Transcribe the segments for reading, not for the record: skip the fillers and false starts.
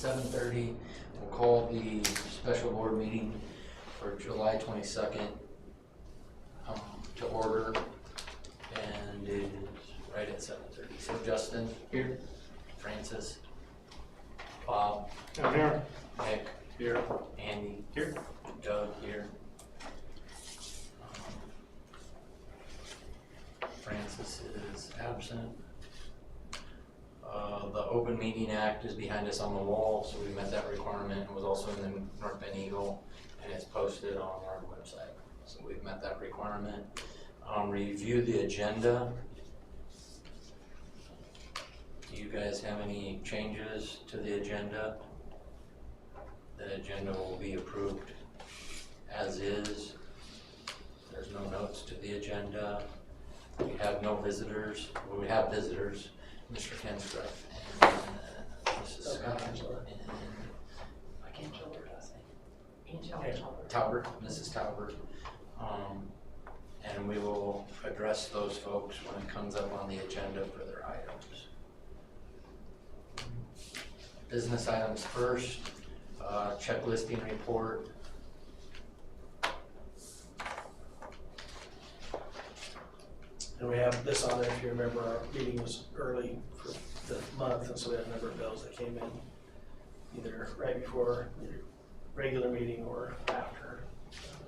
7:30. We'll call the special board meeting for July 22nd to order, and it is right at 7:30. So Justin here, Francis, Bob, I'm here. Nick here, Andy here, Doug here. Francis is absent. The Open Meeting Act is behind us on the wall, so we met that requirement. It was also in the North Bend Eagle, and it's posted on our website. So we've met that requirement. Review the agenda. Do you guys have any changes to the agenda? The agenda will be approved as is. There's no notes to the agenda. We have no visitors. Well, we have visitors. Mr. Kenstra and Mrs. Scott and I can't tell her last name. Taubert, Mrs. Taubert. And we will address those folks when it comes up on the agenda for their items. Business items first. Check listing report. And we have this on there, if you remember, our meeting was early for the month, and so we had a number of bills that came in either right before the regular meeting or after.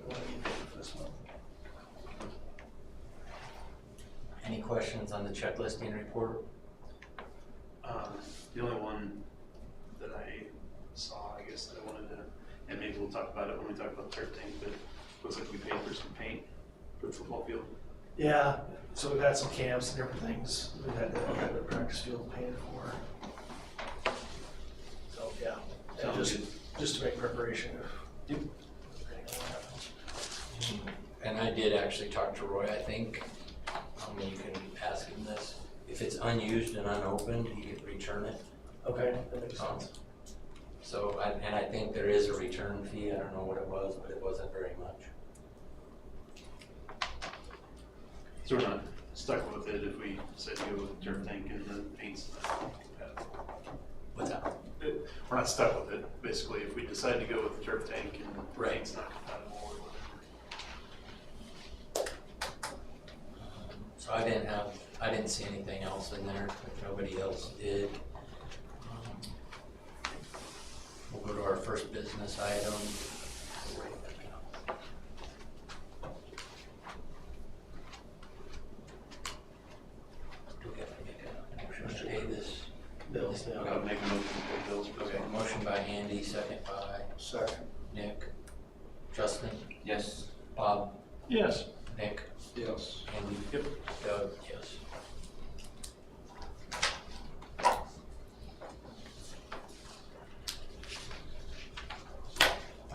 We want to get paid for this month. Any questions on the check listing report? The only one that I saw, I guess, that I wanted to, and maybe we'll talk about it when we talk about turf tank, but it looks like we paid for some paint for the football field. Yeah, so we've had some camps and different things. We've had the practice field painted for. So yeah, and just to make preparation if depending on what happens. And I did actually talk to Roy, I think. You can ask him this. If it's unused and unopened, he could return it. Okay, that makes sense. So, and I think there is a return fee. I don't know what it was, but it wasn't very much. So we're not stuck with it if we said go with the turf tank and the paint's not compatible. What's that? We're not stuck with it, basically, if we decide to go with the turf tank and the Right. paint's not compatible or whatever. So I didn't see anything else in there. If nobody else did. We'll go to our first business item. Do we have to make a motion to pay this? Bills, yeah. I'll make a motion to pay bills. Okay, motion by Andy, second by Nick. Justin? Yes. Bob? Yes. Nick? Yes. Andy? Yep. Doug? Yes.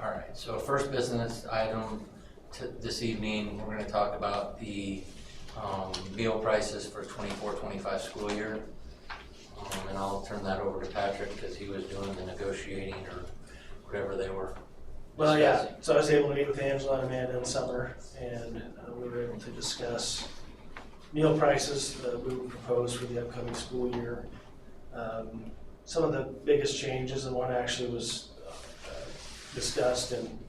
All right, so first business item this evening, we're going to talk about the meal prices for 24-25 school year. And I'll turn that over to Patrick because he was doing the negotiating or whatever they were. Well, yeah, so I was able to meet with Angela and Amanda in summer, and we were able to discuss meal prices that we would propose for the upcoming school year. Some of the biggest changes, and one actually was discussed, and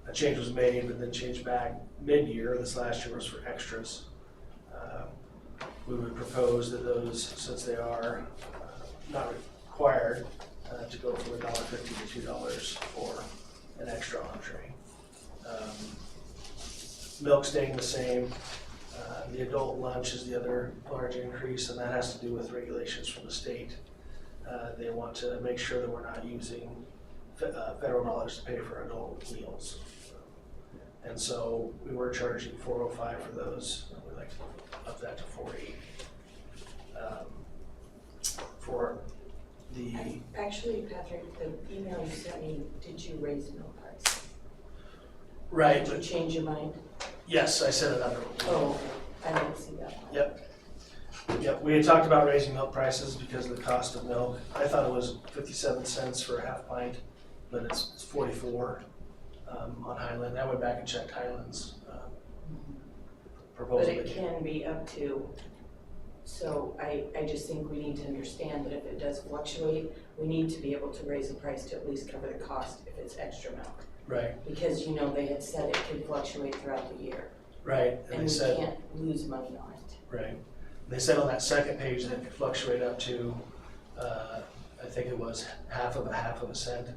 a change was made, but then changed back mid-year. This last year was for extras. We would propose that those, since they are not required, to go from $1.50 to $2 for an extra entree. Milk staying the same. The adult lunch is the other large increase, and that has to do with regulations from the state. They want to make sure that we're not using federal dollars to pay for adult meals. And so we were charging $4.05 for those. We'd like to up that to $4.80. For the Actually, Patrick, the email you sent me, did you raise milk price? right, Did you change your mind? yes, I said it under. Oh, I didn't see that. Yep, we had talked about raising milk prices because of the cost of milk. I thought it was 57 cents for a half pint, but it's 44 on Highland. I went back and checked Highland's But proposal. it can be up to So I just think we need to understand that if it does fluctuate, we need to be able to raise the price to at least cover the cost if it's extra milk. Right, Because they had said it could fluctuate throughout the year, right, and we can't lose money on it. right. They said on that second page that it could fluctuate up to, I think it was half of a cent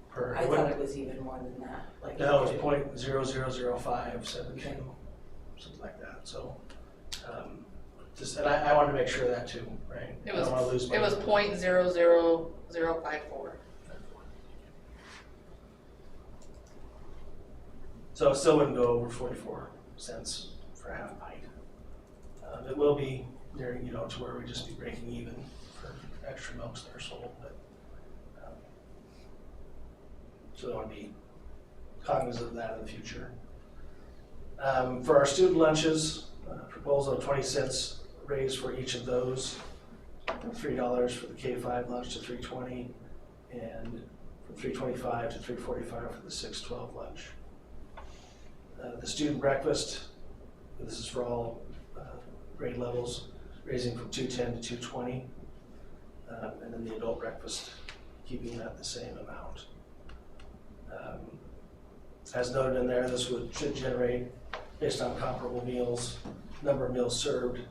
per. I thought it was even more than that, like. No, it was .0000572, something like that, so, and I wanted to make sure of that too, right? It I don't wanna lose money. was .00054. So it still wouldn't go over 44 cents for a half pint. It will be near, to where we just be breaking even for extra milks that are sold, but, so I want to be cognizant of that in the future. For our student lunches, proposal of 20 cents raise for each of those, $3 for the K-5 lunch to $3.20, and from $3.25 to $3.45 for the 6-12 lunch. The student breakfast, this is for all grade levels, raising from $2.10 to $2.20, and then the adult breakfast, keeping that the same amount. As noted in there, this should generate, based on comparable meals, number of meals served,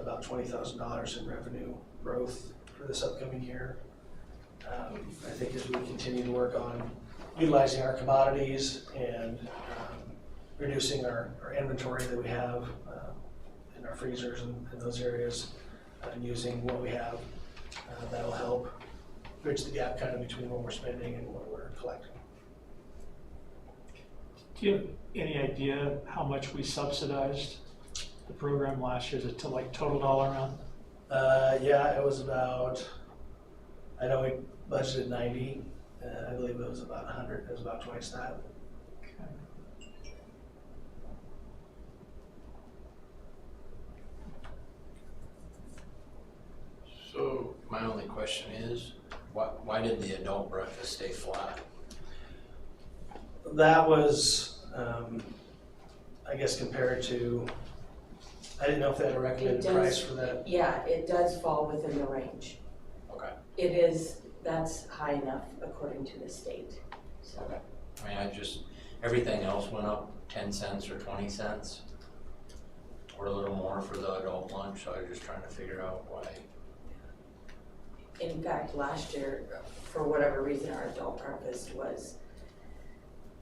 about $20,000 in revenue growth for this upcoming year. I think as we continue to work on utilizing our commodities and reducing our inventory that we have in our freezers and those areas, and using what we have, that'll help bridge the gap kind of between what we're spending and what we're collecting. Do you have any idea how much we subsidized the program last year? Is it to like total dollar amount? Yeah, it was about, I know we budgeted 90, I believe it was about 100, it was about twice that. Okay. So my only question is, why did the adult breakfast stay flat? That was, I guess compared to, I didn't know if they had a recommended It does. price for that. Yeah, it does fall within the range. Okay. It is, that's high enough according to the state, so. Okay. I mean, everything else went up 10 cents or 20 cents, or a little more for the adult lunch, so I was just trying to figure out why. In fact, last year, for whatever reason, our adult breakfast was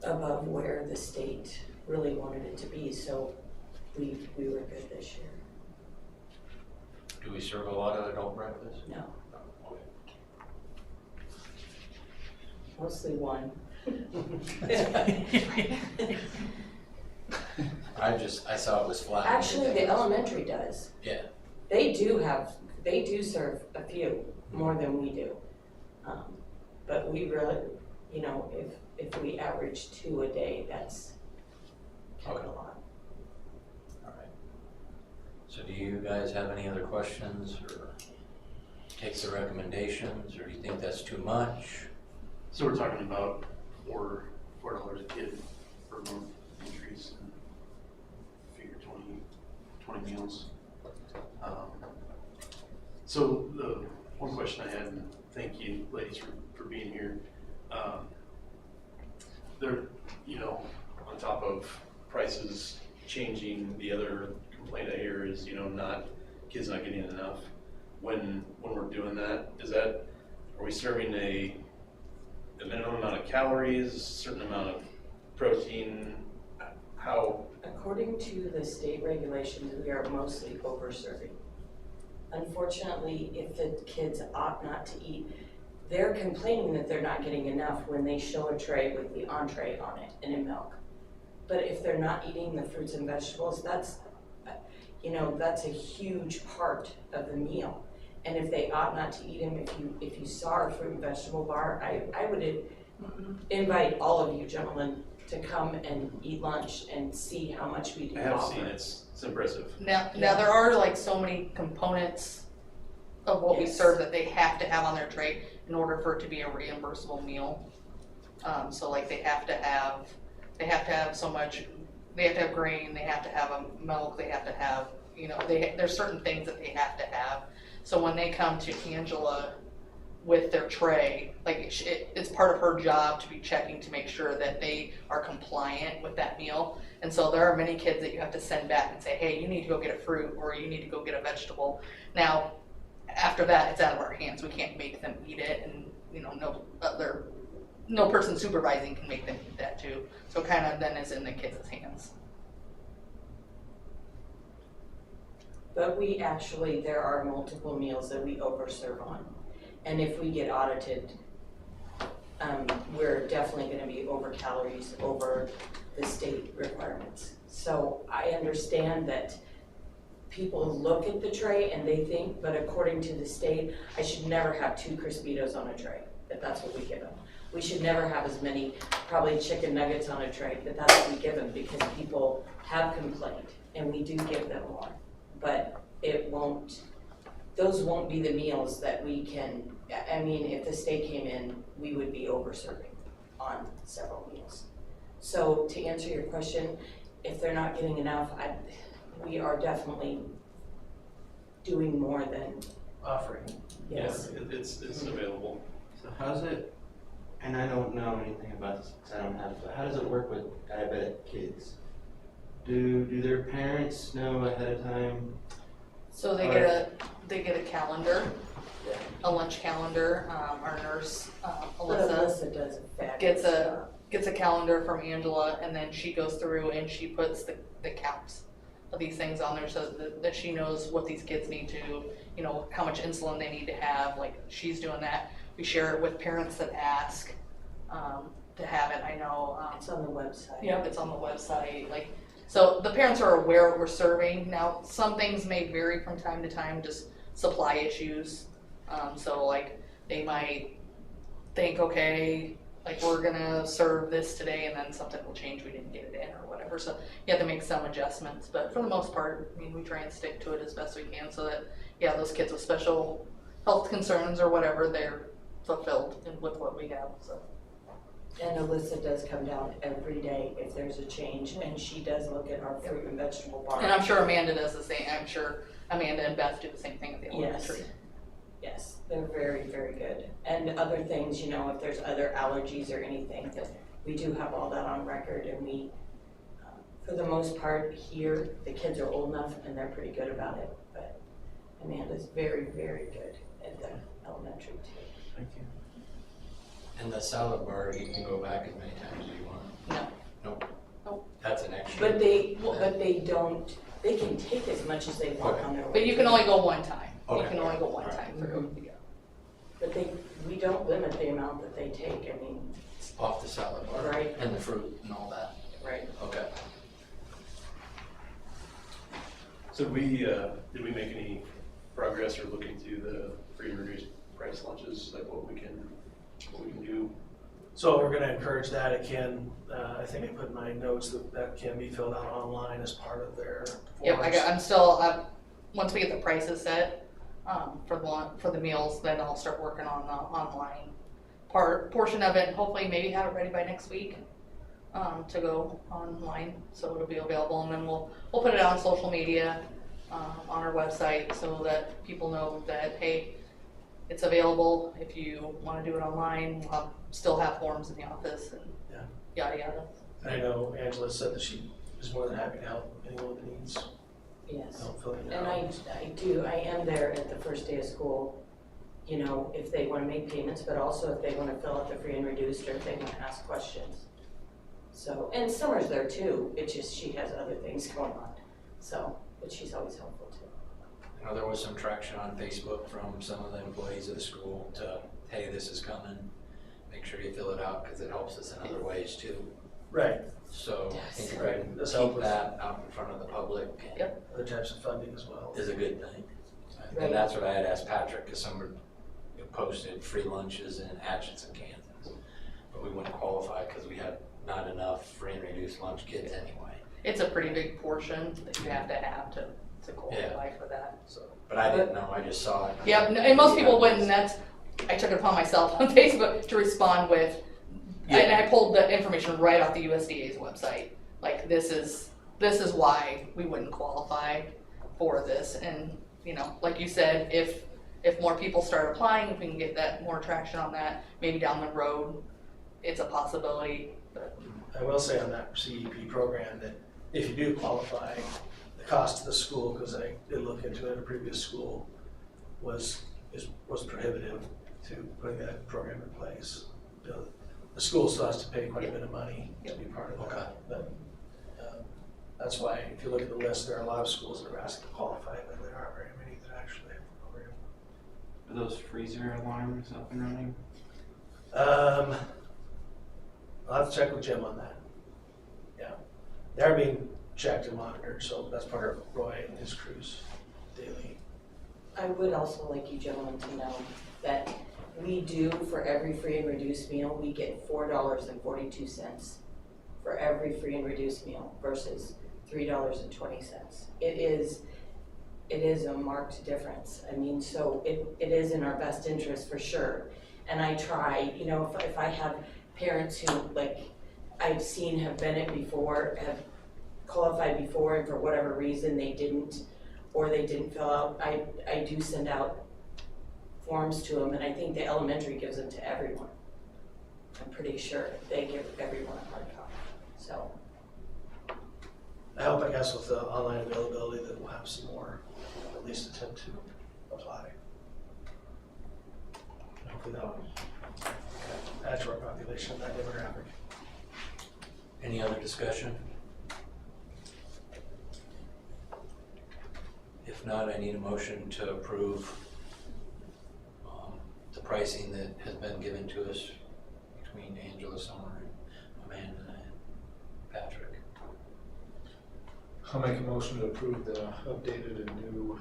above where the state really wanted it to be, so we were good this year. Do we serve a lot of adult breakfast? No, No. Okay. mostly one. I saw it was flat. Actually, the elementary does. Yeah. They do serve a few, more than we do. But we really, if we average 2 a day, that's kind of a lot. All right. So do you guys have any other questions, or take the recommendations, or do you think that's too much? So we're talking about $4 a kid per month increase, and figure 20 meals. So the one question I had, and thank you ladies for being here. There, on top of prices changing, the other complaint I hear is, kids not getting enough. When we're doing that, are we serving a minimum amount of calories, a certain amount of protein? How? According to the state regulations, we are mostly over-serving. Unfortunately, if the kids opt not to eat, they're complaining that they're not getting enough when they show a tray with the entree on it and in milk. But if they're not eating the fruits and vegetables, that's a huge part of the meal. And if they opt not to eat them, if you saw our fruit and vegetable bar, I would invite all of you gentlemen to come and eat lunch and see how much we do I have offer. seen it. It's impressive. Now Yeah. there are like so many components of what we Yes. serve that they have to have on their tray in order for it to be a reimbursable meal. So like they have to have so much, they have to have grain, they have to have a milk, they have to have you know, there's certain things that they have to have. So when they come to Angela with their tray, like it's part of her job to be checking to make sure that they are compliant with that meal. And so there are many kids that you have to send back and say, hey, you need to go get a fruit or you need to go get a vegetable. Now, after that, it's out of our hands. We can't make them eat it, and you know, no person supervising can make them eat that too. So kind of then is in the kids' hands. But we actually, there are multiple meals that we overserve on. And if we get audited, we're definitely gonna be over calories, over the state requirements. So I understand that people look at the tray and they think, but according to the state, I should never have 2 Crispitos on a tray, but that's what we give them. We should never have as many, probably chicken nuggets on a tray, but that's what we give them because people have complained and we do give them more. But those won't be the meals that we can, I mean, if the state came in, we would be over serving on several meals. So to answer your question, if they're not getting enough, we are definitely doing more than, Offering. yes. Yeah, it's available. So how's it, and I don't know anything about this because I don't have, but how does it work with diabetic kids? Do their parents know ahead of time? So they get a calendar, a lunch calendar. Our nurse, But Alyssa, Alyssa does fabulous job. gets a calendar from Angela, and then she goes through and she puts the counts of these things on there so that she knows what these kids need to, you know, how much insulin they need to have. Like she's doing that. We share it with parents that ask to have it. I know. It's on the website. Yep, it's on the website. Like, so the parents are aware what we're serving. Now, some things may vary from time to time, just supply issues. So like they might think, okay, like we're gonna serve this today and then something will change, we didn't get it in or whatever. So you have to make some adjustments, but for the most part, I mean, we try and stick to it as best we can so that, yeah, those kids with special health concerns or whatever, they're fulfilled with what we have, so. And Alyssa does come down every day if there's a change, and she does look at our fruit and vegetable bar. And I'm sure Amanda does the same. I'm sure Amanda and Beth do the same thing at the elementary. Yes, they're very, very good. And other things, you know, if there's other allergies or anything, that we do have all that on record, and we, for the most part here, the kids are old enough and they're pretty good about it, but Amanda's very, very good at the elementary too. Thank you. And the salad bar, you can go back as many times as you want. No. Nope. Nope. That's an extra. But they don't, they can take as much as they want Okay. on their way. But you can only go one time. You Okay. can only go one Alright. time through. Yeah. But we don't limit the amount that they take, I mean, Off the salad bar. Right. And the fruit and all that. right. Okay. So did we make any progress or look into the free and reduced price lunches, like what we can do? So we're gonna encourage that. It can, I think I put in my notes that can be filled out online as part of their Yep, forms. I'm still, once we get the prices set, for the meals, then I'll start working on the online portion of it, and hopefully maybe have it ready by next week, to go online, so it'll be available, and then we'll put it out on social media, on our website, so that people know that, hey, it's available. If you wanna do it online, we'll still have forms in the office and yada yada. I know Angela said that she is more than happy to help anyone that needs Yes. help filling it And out. I am there at the first day of school, you know, if they wanna make payments, but also if they wanna fill out the free and reduced, or if they wanna ask questions. So, and Summer's there too, it's just she has other things going on, so, but she's always helpful too. I know there was some traction on Facebook from some of the employees of the school to, hey, this is coming. Make sure you fill it out because it helps us in other ways too. Right, So I Yes. think if Right. we can This help keep us. that out in front of the public other types of funding as well. is a good thing. Right. And that's what I had asked Patrick, because someone posted free lunches in Atchison, Kansas. But we wouldn't qualify because we had not enough free and reduced lunch kids anyway. It's a pretty big portion that you have to qualify for that, so. But I didn't know, I just saw it. Yeah, and most people wouldn't, and that's, I took it upon myself on Facebook to respond with, and I pulled the information right off the USDA's website. Like, this is why we wouldn't qualify. for this. And, you know, like you said, if more people start applying, if we can get that more traction on that, maybe down the road, it's a possibility, but. I will say on that CEP program that if you do qualify, the cost to the school, because I did look into it at a previous school, was prohibitive to putting that program in place. The school still has to pay quite a bit of money to be part of that. But that's why if you look at the list, there are a lot of schools that are asked to qualify, but there aren't very many that actually have the program. Are those freezer alarms up and running? I'll have to check with Jim on that. Yeah, they're being checked and monitored, so that's part of Roy and his crews daily. I would also like you gentlemen to know that we do, for every free and reduced meal, we get $4.42 for every free and reduced meal versus $3.20. It is a marked difference. I mean, so it is in our best interest for sure. And I try, you know, if I have parents who, like, I've seen have been it before, have qualified before, and for whatever reason they didn't, or they didn't fill out, I do send out forms to them, and I think the elementary gives them to everyone. I'm pretty sure they give everyone a hard copy, so. I hope, I guess, with the online availability that we'll have some more, at least attempt to apply. Hopefully that will add to our population, that demographic. Any other discussion? If not, I need a motion to approve the pricing that has been given to us between Angela Summer and Amanda and Patrick. I'll make a motion to approve the updated and new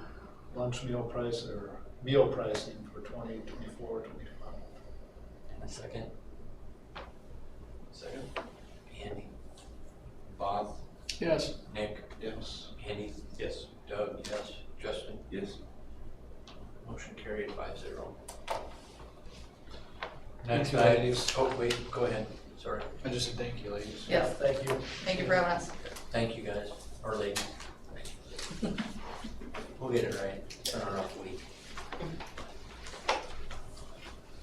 lunch meal price or meal pricing for 2024, 2025. And a second? Second? Andy? Bob? Yes. Nick? Yes. Andy? Yes. Doug? Yes. Justin? Yes. Motion carried 5-0. Thank Next you, item. ladies. Oh, wait, go ahead. Sorry. I just said thank you, ladies. Yes. Thank you. Thank you for having us. Thank you guys, or ladies. We'll get it right. It's been a rough week.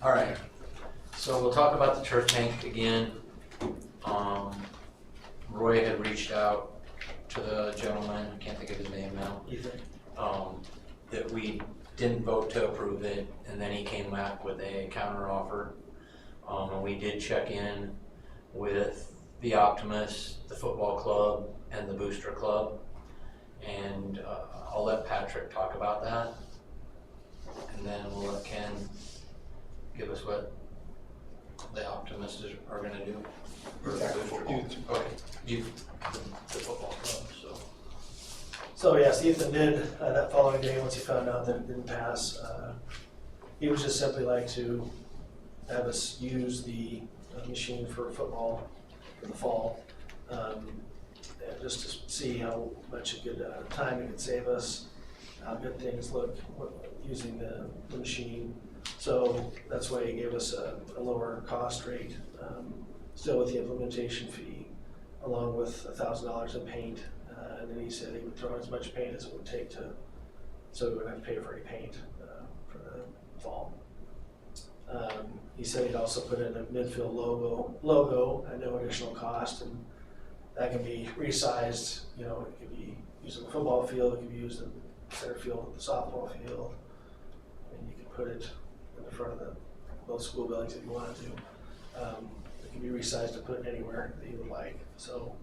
All right, so we'll talk about the turf tank again. Roy had reached out to the gentleman, I can't think of his name now, Ethan. that we didn't vote to approve it, and then he came back with a counter offer. And we did check in with the Optimist, the football club, and the Booster Club. And I'll let Patrick talk about that. And then we'll let Ken give us what the Optimists are gonna do. Or the Booster Club. Okay, the football club, so. So yes, Ethan did, that following day, once he found out that it didn't pass, he would just simply like to have us use the machine for football for the fall. And just to see how much a good time it could save us, how good things look using the machine. So that's why he gave us a lower cost rate, still with the implementation fee, along with $1,000 in paint. And then he said he would throw in as much paint as it would take so we wouldn't have to pay for any paint for the fall. He said he'd also put in a midfield logo at no additional cost, and that can be resized. You know, it could be used in the football field, it could be used in the center field of the softball field. And you could put it in the front of both school buildings if you wanted to. It can be resized to put it anywhere that you would like. So,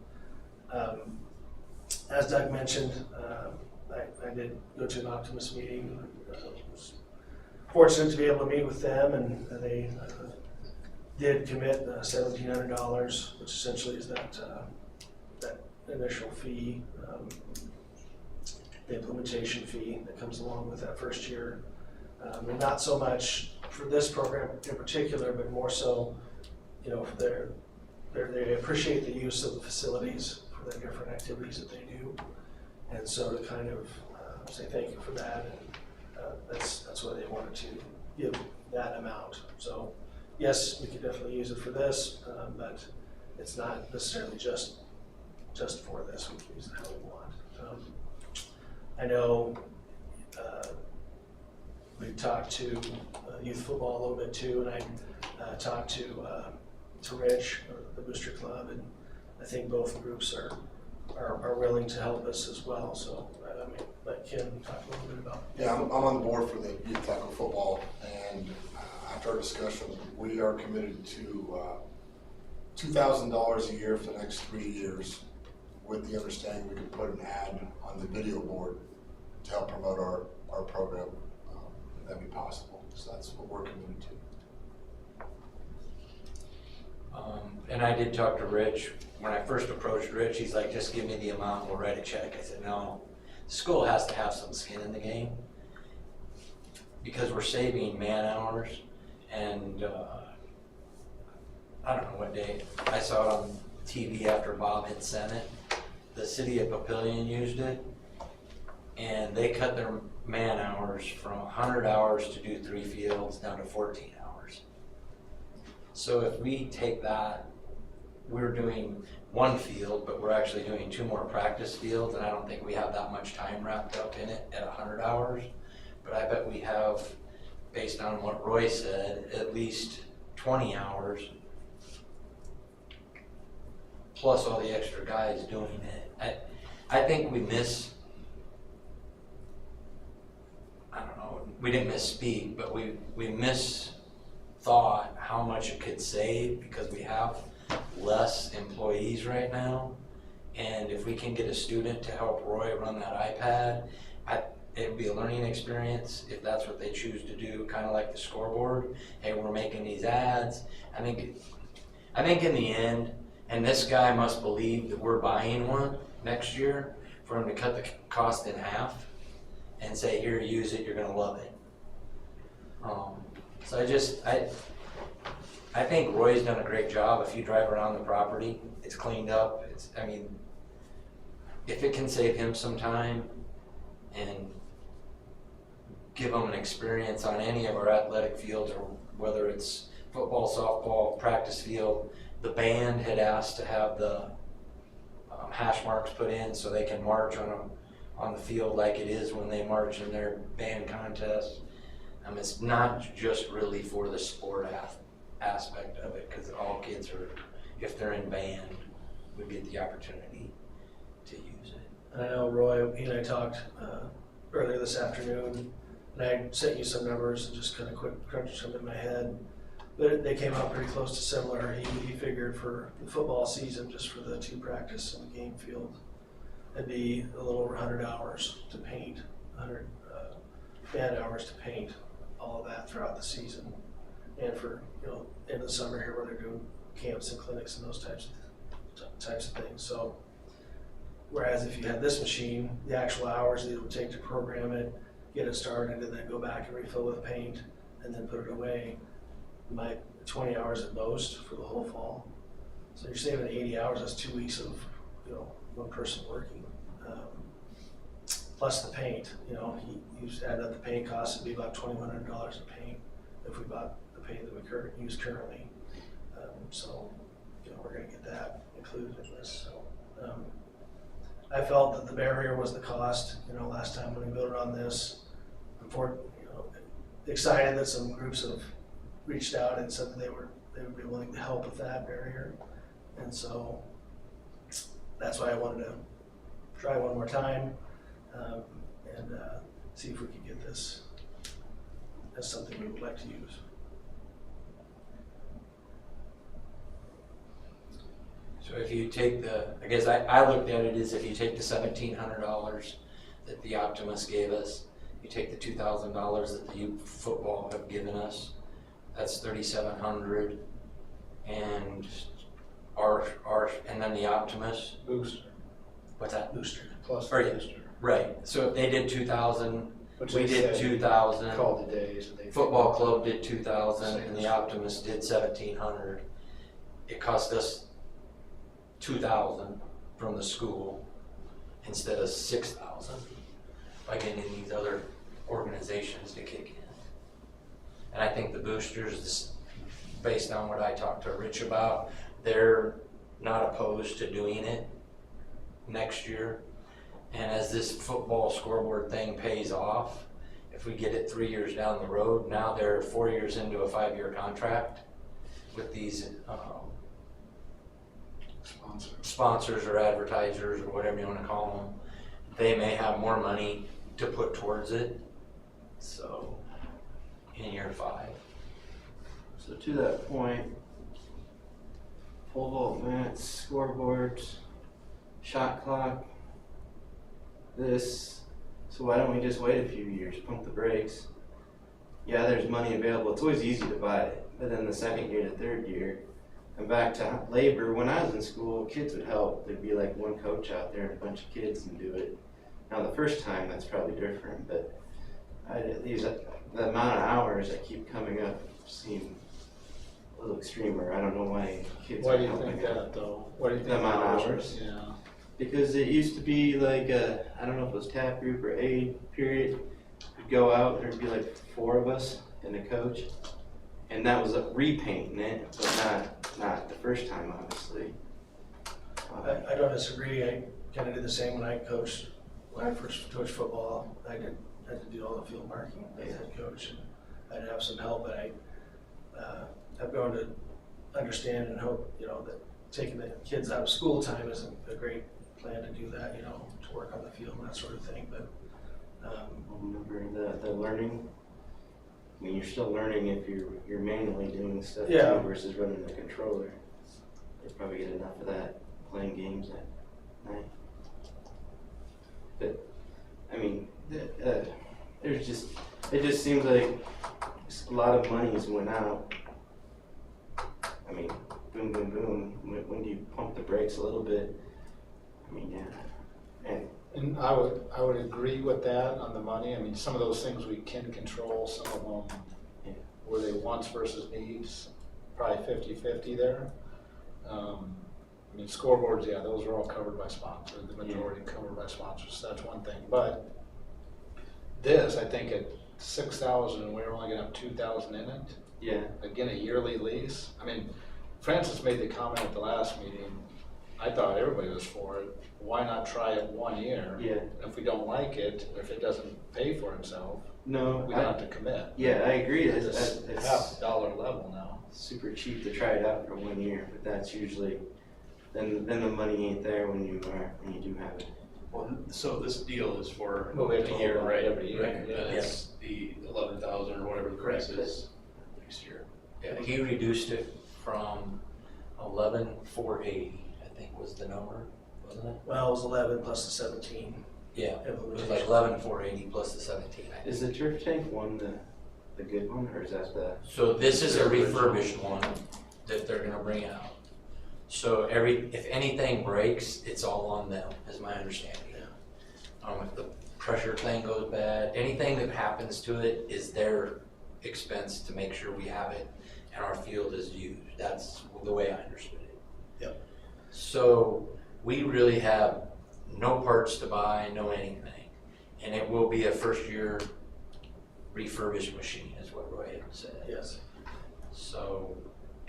as Doug mentioned, I did go to an Optimist meeting. Was fortunate to be able to meet with them, and they did commit $1,700, which essentially is that initial fee, the implementation fee that comes along with that first year. And not so much for this program in particular, but more so, you know, they appreciate the use of the facilities for the different activities that they do. And so to kind of say thank you for that, and that's why they wanted to give that amount. So yes, we could definitely use it for this, but it's not necessarily just for this. We can use it how we want. I know we talked to youth football a little bit too, and I talked to Rich, the Booster Club, and I think both groups are willing to help us as well. So I mean, let Ken talk a little bit about. Yeah, I'm on the board for the youth tackle football, and after our discussion, we are committed to $2,000 a year for the next 3 years, with the understanding we could put an ad on the video board to help promote our program. If that'd be possible, so that's what we're committed to. And I did talk to Rich. When I first approached Rich, he's like, just give me the amount and we'll write a check. I said, no, the school has to have some skin in the game because we're saving man hours. And I don't know what day, I saw it on TV after Bob had sent it. The city of Papillion used it, and they cut their man hours from 100 hours to do 3 fields down to 14 hours. So if we take that, we're doing 1 field, but we're actually doing 2 more practice fields, and I don't think we have that much time wrapped up in it at 100 hours. But I bet we have, based on what Roy said, at least 20 hours, plus all the extra guys doing it. I think we I don't know, we didn't misspeak, but we misthought how much it could save because we have less employees right now. And if we can get a student to help Roy run that iPad, it would be a learning experience if that's what they choose to do, kind of like the scoreboard. Hey, we're making these ads. I think in the end, and this guy must believe that we're buying one next year for him to cut the cost in half and say, here, use it, you're gonna love it. So I think Roy's done a great job. If you drive around the property, it's cleaned up. If it can save him some time and give him an experience on any of our athletic fields, or whether it's football, softball, practice field, the band had asked to have the hash marks put in so they can march on the field like it is when they march in their band contest. It's not just really for the sport aspect of it, because all kids are, if they're in band, would get the opportunity to use it. And I know Roy, he and I talked earlier this afternoon, and I sent you some numbers and just kind of quick crunched them in my head. But they came out pretty close to similar. He figured for the football season, just for the 2 practice and the game field, it'd be a little over 100 hours to paint, 100 band hours to paint all of that throughout the season. And for, end of the summer here where they're doing camps and clinics and those types of things. So whereas if you had this machine, the actual hours that it would take to program it, get it started, and then go back and refill with paint and then put it away, 20 hours at most for the whole fall. So you're saving 80 hours. That's 2 weeks of, one person working. Plus the paint, you add up the paint cost, it'd be about $2,100 a paint if we bought the paint that we use currently. So, we're gonna get that included in this. So, I felt that the barrier was the cost. Last time when we voted on this, excited that some groups have reached out and said that they would be willing to help with that barrier. And so that's why I wanted to try one more time and see if we could get this as something we would like to use. So if you take I guess I looked at it as if you take the $1,700 that the Optimus gave us, you take the $2,000 that the youth football have given us, that's $3,700, and and then the Optimus. Booster, What's that? Booster. plus Or, yeah. booster. Right. So if they did 2,000, Which we they did said 2,000. Called the days. And they Football club did 2,000, and the Optimus did 1,700. It cost us 2,000 from the school instead of 6,000 by getting these other organizations to kick in. And I think the boosters, based on what I talked to Rich about, they're not opposed to doing it next year. And as this football scoreboard thing pays off, if we get it 3 years down the road, now they're 4 years into a 5-year contract with these sponsors or advertisers or whatever you want to call them. They may have more money to put towards it. So in year 5. So to that point, pole vault mats, scoreboards, shot clock, this. So why don't we just wait a few years, pump the brakes? Yeah, there's money available. It's always easy to buy it. But then the second year to third year, and back to labor, when I was in school, kids would help. There'd be like one coach out there and a bunch of kids and do it. Now the first time, that's probably different, but the amount of hours that keep coming up seem a little extremer. I don't know why kids Why are do you helping think out. that though? Why do you think? The amount of hours? Yeah. Because it used to be like I don't know if it was tap group or A period. We'd go out, there'd be like 4 of us and a coach. And that was repainting it, but not the first time, obviously. I don't disagree. I kind of did the same when I first coached football. I had to do all the field marking as head coach, and I'd have some help, but I've grown to understand and hope, that taking the kids out of school time isn't a great plan to do that, to work on the field and that sort of thing, but. Remember the learning? I mean, you're still learning if you're manually doing stuff Yeah. too versus running the controller. They probably get enough of that playing games at night. But I mean, it just seems like a lot of money's went out. I mean, boom, boom, boom. When do you pump the brakes a little bit? I mean, yeah, And I would agree with that on the money. I mean, some of those things we can control, some of them, were they wants versus needs, probably 50-50 there. I mean, scoreboards, yeah, those are all covered by sponsors, the majority covered by sponsors, so that's one thing. But this, I think at 6,000, and we're only gonna have 2,000 in it. yeah. Again, a yearly lease. I mean, Francis made the comment at the last meeting, I thought everybody was for it. Why not try it 1 year? Yeah. If we don't like it, or if it doesn't pay for itself, No, we don't have to commit. yeah, I agree. It's It's half dollar level now. super cheap to try it out for 1 year, but that's usually then the money ain't there when you do have it. Well, so this deal is for Well, we have to a year, hold on right? every year, Right, yeah. and it's the 11,000 or whatever the price is next year. Yeah, he reduced it from 11,480, I think was the number, wasn't it? Well, it was 11 plus the 17. Yeah, it was like 11,480 plus the 17, I think. Is the turf tank one the good one, or is that the? So this is a refurbished one that they're gonna bring out. So if anything breaks, it's all on them, is my understanding. If the pressure thing goes bad, anything that happens to it is their expense to make sure we have it and our field is used. That's the way I understood it. Yep. So we really have no parts to buy, no anything. And it will be a first year refurbished machine is what Roy had said. Yes. So,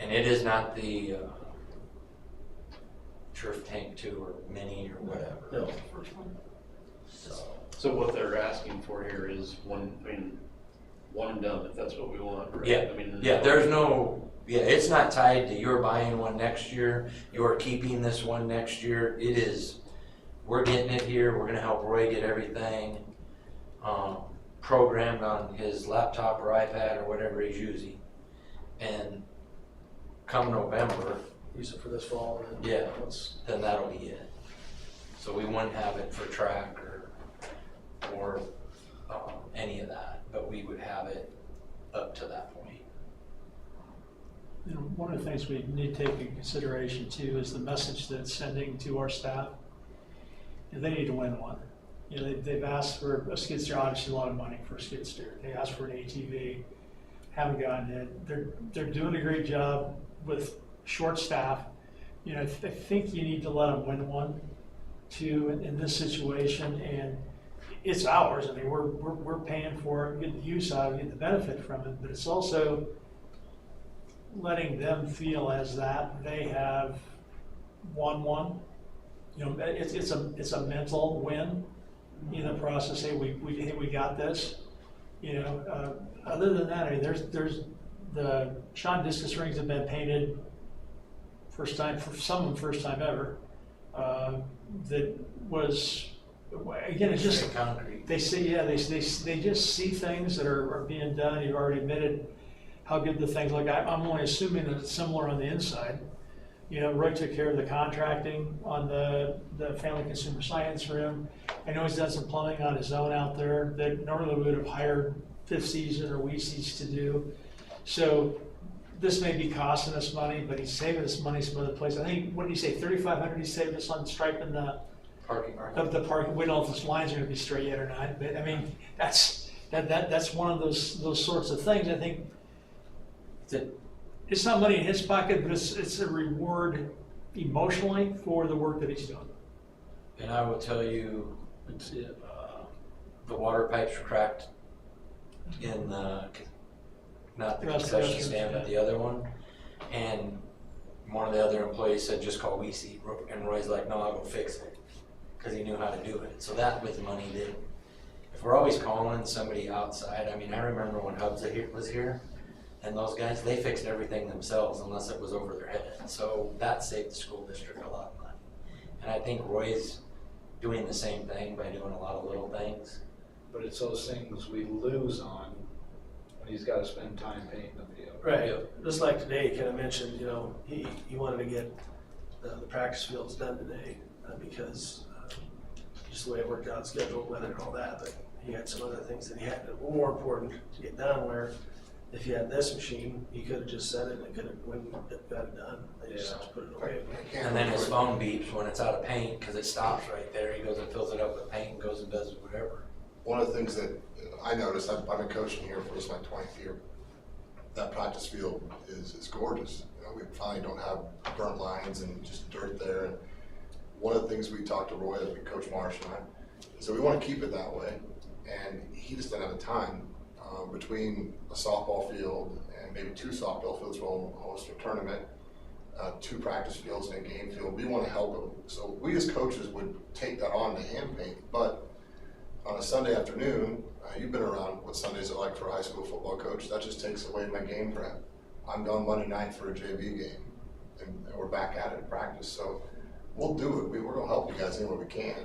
and it is not the Turf Tank 2 or Mini or whatever. No. So what they're asking for here is one and done, if that's what we want, right? Yeah, I mean, yeah, there's no, it's not tied to you're buying one next year, you're keeping this one next year. It is, we're getting it here, we're gonna help Roy get everything programmed on his laptop or iPad or whatever he's using. And come November, Use it for this fall. And then Yeah. once- then that'll be it. So we wouldn't have it for track or any of that, but we would have it up to that point. One of the things we need to take into consideration too is the message that it's sending to our staff. They need to win one. They've asked for a skid steer, obviously a lot of money for a skid steer. They asked for an ATV, haven't gotten it. They're doing a great job with short staff. I think you need to let them win one too in this situation, and it's ours. I mean, we're paying for it, get the use out of it, get the benefit from it, but it's also letting them feel as that they have won one You know, it's a mental win in the process. Hey, we got this. You know, other than that, I mean, there's the Sean discus rings have been painted first time, for some of them first time ever. That was, again, it's just, Concrete. they say, yeah, they just see things that are being done. You've already admitted how good the things look. I'm only assuming that it's similar on the inside. You know, Roy took care of the contracting on the family consumer science room. I know he's done some plumbing on his own out there that normally we would have hired Fifth Season or Weese's to do. So this may be costing us money, but he's saving us money some other place. I think, what did he say, $3,500 he saved us on striping the Parking. the parking. We don't know if those lines are gonna be straight yet or not, but I mean, that's one of those sorts of things. I think that it's not money in his pocket, but it's a reward emotionally for the work that he's doing. And I will tell you, the water pipes were cracked in the, not the concession stand, but the other one. And one of the other employees said, just call Weesey. And Roy's like, no, I'll go fix it. Because he knew how to do it. So that was money that, if we're always calling somebody outside, I mean, I remember when Hubs was here, and those guys, they fixed everything themselves unless it was over their head. So that saved the school district a lot of money. And I think Roy's doing the same thing by doing a lot of little things. But it's those things we lose on when he's gotta spend time painting the field. Right, just like today, he kind of mentioned, you know, he wanted to get the practice fields done today because just the way it worked out, schedule, weather and all that, but he had some other things that he had that were more important to get done, where if you had this machine, he could have just set it and it could have got it done. They just have to put it away. And then his phone beeps when it's out of paint because it stops right there. He goes and fills it up with paint and goes and does whatever. One of the things that I noticed, I've been coaching here for this my 20th year. That practice field is gorgeous. You know, we finally don't have burnt lines and just dirt there. And one of the things we talked to Roy, Coach Marsh and I, is that we want to keep it that way. And he just didn't have the time between a softball field and maybe 2 softball fields where we'll host a tournament, 2 practice fields and a game field. We want to help him. So we as coaches would take that on to hand paint. But on a Sunday afternoon, you've been around what Sundays are like for a high school football coach. That just takes away my game prep. I'm gone Monday night for a JV game, and we're back at it in practice. So we'll do it. We're gonna help you guys any way we can.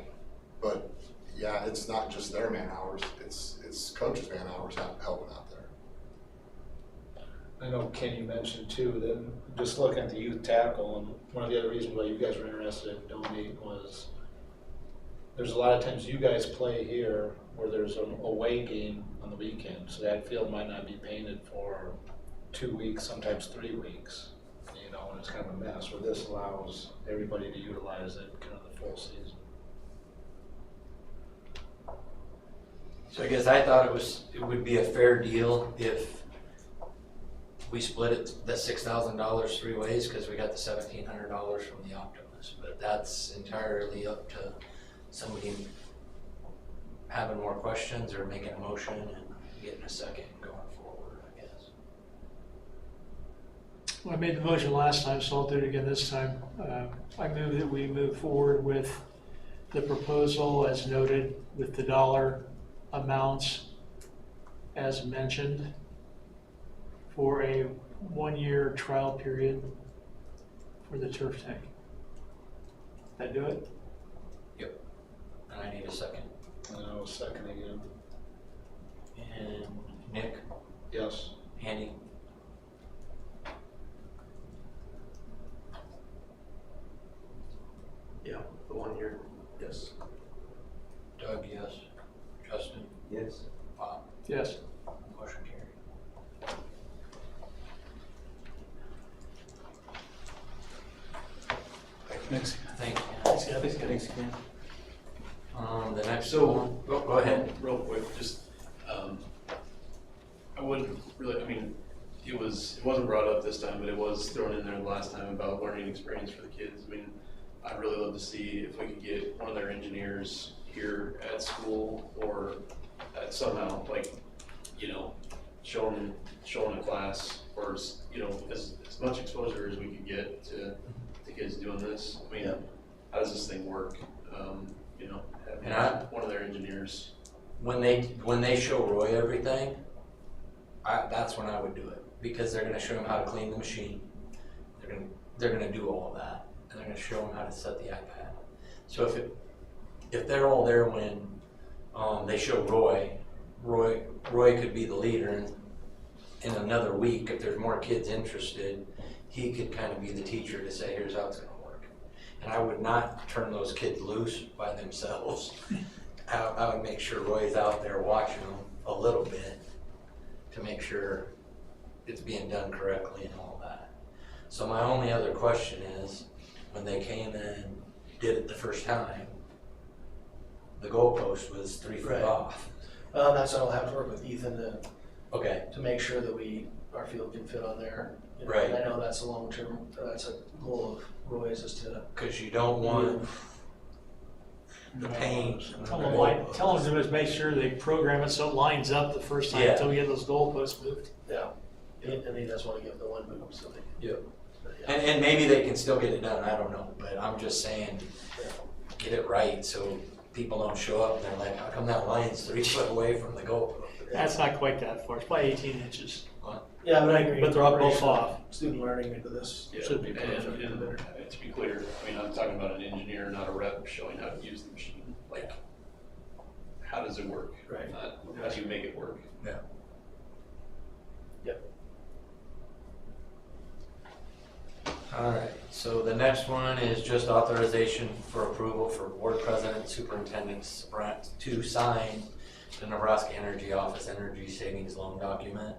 But yeah, it's not just their man hours. It's coaches' man hours helping out there. I know Kenny mentioned too, that just looking at the youth tackle, and one of the other reasons why you guys were interested in donating was there's a lot of times you guys play here where there's an away game on the weekend, so that field might not be painted for 2 weeks, sometimes 3 weeks, you know, and it's kind of a mess, where this allows everybody to utilize it kind of the full season. So I guess I thought it would be a fair deal if we split it, the $6,000 3 ways, because we got the $1,700 from the Optimus. But that's entirely up to somebody having more questions or making a motion and getting a second and going forward, I guess. Well, I made the motion last time, so I'll do it again this time. I move that we move forward with the proposal as noted with the dollar amounts as mentioned for a 1-year trial period for the turf tank. That do it? And I need a second. And I was second again. And Nick, Yes. Andy, Yeah, the 1 year, yes. Doug, yes. Justin, Yes. Bob, Yes. motion carried. Thanks. Thank you. Thanks, Gabby. Thanks again. The next So- one, go ahead. Real quick, just, I wouldn't really, I mean, it wasn't brought up this time, but it was thrown in there the last time about learning experience for the kids. I mean, I'd really love to see if we could get one of their engineers here at school or somehow, like, you know, showing a class or, you know, as much exposure as we could get to kids doing this. I mean, Yeah. how does this thing work? You know, And having one of their engineers. When they show Roy everything, that's when I would do it, because they're gonna show him how to clean the machine. They're gonna do all of that, and they're gonna show him how to set the iPad. So if they're all there when they show Roy could be the leader, and in another week, if there's more kids interested, he could kind of be the teacher to say, here's how it's gonna work. And I would not turn those kids loose by themselves. I would make sure Roy's out there watching them a little bit to make sure it's being done correctly and all that. So my only other question is, when they came in and did it the first time, the goalpost was 3 foot Right. off. That's what I'll have to work with Ethan Okay, to make sure that our field can fit on there. You know, Right. and I know that's a long-term, that's a goal of Roy's, is to because you don't want the paint. Tell them to just make sure they program it so it lines up the first time Yeah. until we get those goalposts moved. Yeah, and he does want to give the one move, so they can. Yep. But yeah. And maybe they can still get it done, I don't know, but I'm just saying, get it right so people don't show up and they're like, how come that line's 3 foot away from the goal? That's not quite that far, it's probably 18 inches. Yeah, but I agree. But they're all both off. Student learning into this. Yeah, Should be and, perfect. and to be clear, I mean, I'm talking about an engineer, not a rep, showing how to use the machine. Like, how does it work? Right. Not how do you make it work? Yeah. Yep. All right, so the next one is just authorization for approval for board president and superintendent to sign the Nebraska Energy Office Energy Savings Loan document.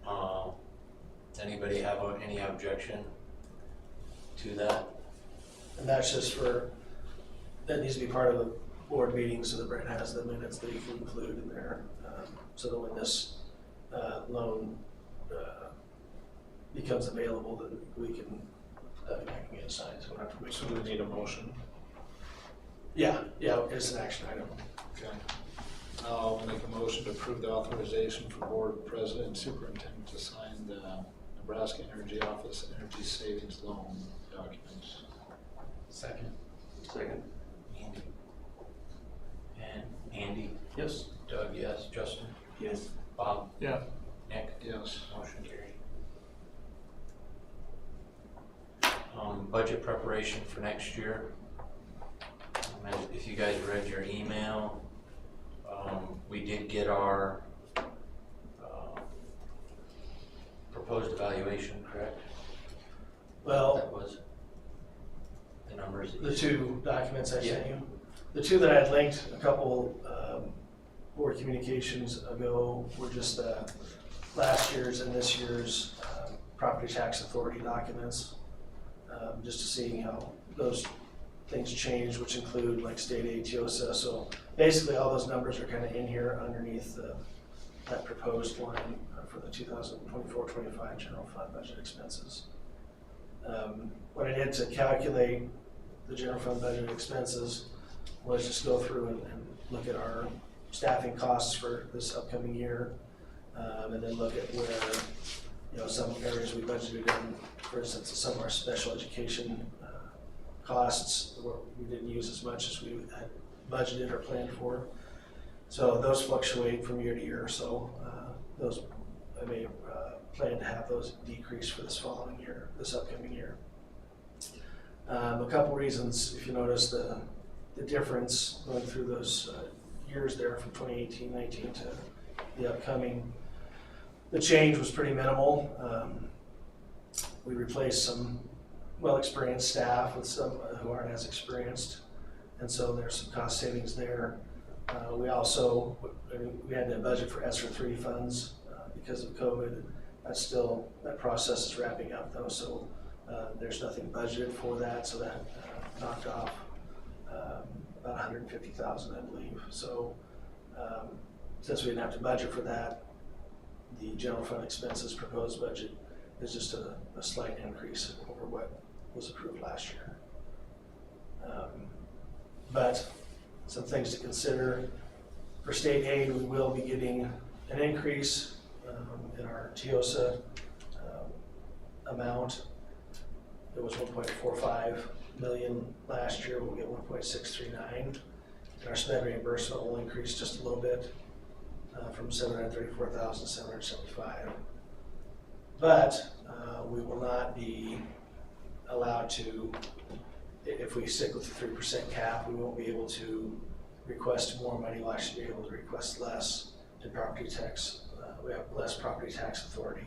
Does anybody have any objection to that? And that's just that needs to be part of the board meeting so that Brent has the minutes that he can include in there. So that when this loan becomes available, then we can get it signed, so we don't have to wait. So do we need a motion? Yeah, it's an action item. Okay. I'll make a motion to approve the authorization for board president and superintendent to sign the Nebraska Energy Office Energy Savings Loan documents. Second. Andy. And Andy? Yes. Doug, yes. Justin? Yes. Bob? Yeah. Nick? Yes. Motion carried. Budget preparation for next year. If you guys read your email, we did get our proposed evaluation, correct? Well, That was the numbers. that the you- 2 documents I sent you, the 2 that I had linked a couple board communications ago were just last year's and this year's property tax authority documents, just to see how those things change, which include like state aid, TIOSA. So basically all those numbers are kind of in here underneath that proposed line for the 2024-25 general fund budget expenses. What I did to calculate the general fund budget expenses was just go through and look at our staffing costs for this upcoming year, and then look at where, some areas we budgeted in, for instance, some of our special education costs where we didn't use as much as we had budgeted or planned for. So those fluctuate from year to year, so those, I may plan to have those decrease for this upcoming year. A couple reasons, if you notice the difference going through those years there from 2018-19 to the upcoming, the change was pretty minimal. We replaced some well-experienced staff with some who aren't as experienced, and so there's some cost savings there. We also, we had to budget for ESSER 3 funds because of COVID. That process is wrapping up though, so there's nothing budgeted for that, so that knocked off about $150,000, I believe. So since we didn't have to budget for that, the general fund expenses proposed budget is just a slight increase over what was approved last year. But some things to consider. For state aid, we will be getting an increase in our TIOSA amount. It was 1.45 million last year, we'll get 1.639. And our sped reimbursement will increase just a little bit, from 734,775. But we will not be allowed to, if we stick with the 3% cap, we won't be able to request more money. We'll actually be able to request less in property tax. We have less property tax authority.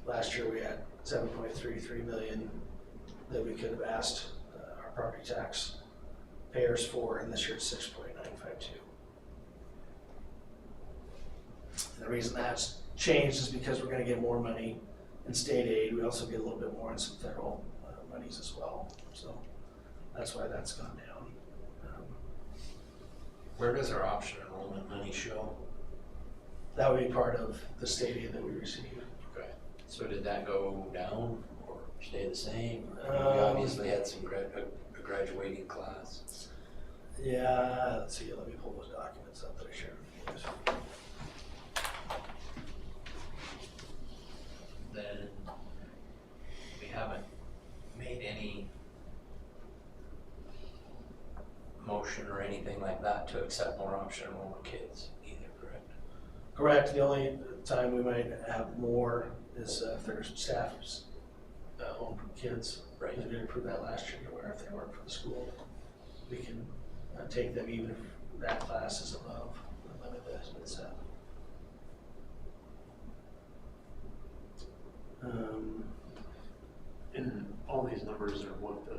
Last year we had 7.33 million that we could have asked our property tax payers for, and this year it's 6.952. The reason that's changed is because we're going to get more money in state aid. We also get a little bit more in some federal monies as well. So that's why that's gone down. Where does our option enrollment money show? That would be part of the state aid that we receive. Okay. So did that go down or stay the same? We Um, obviously had some a graduating class. Yeah, let's see, let me pull those documents up that I shared with you guys. Then we haven't made any motion or anything like that to accept more option enrollment kids either, correct? Correct, the only time we might have more is if there's staff's home kids. Right. We didn't approve that last year, where if they work for the school, we can take them even if that class is above the limit that has been set. And all these numbers are what the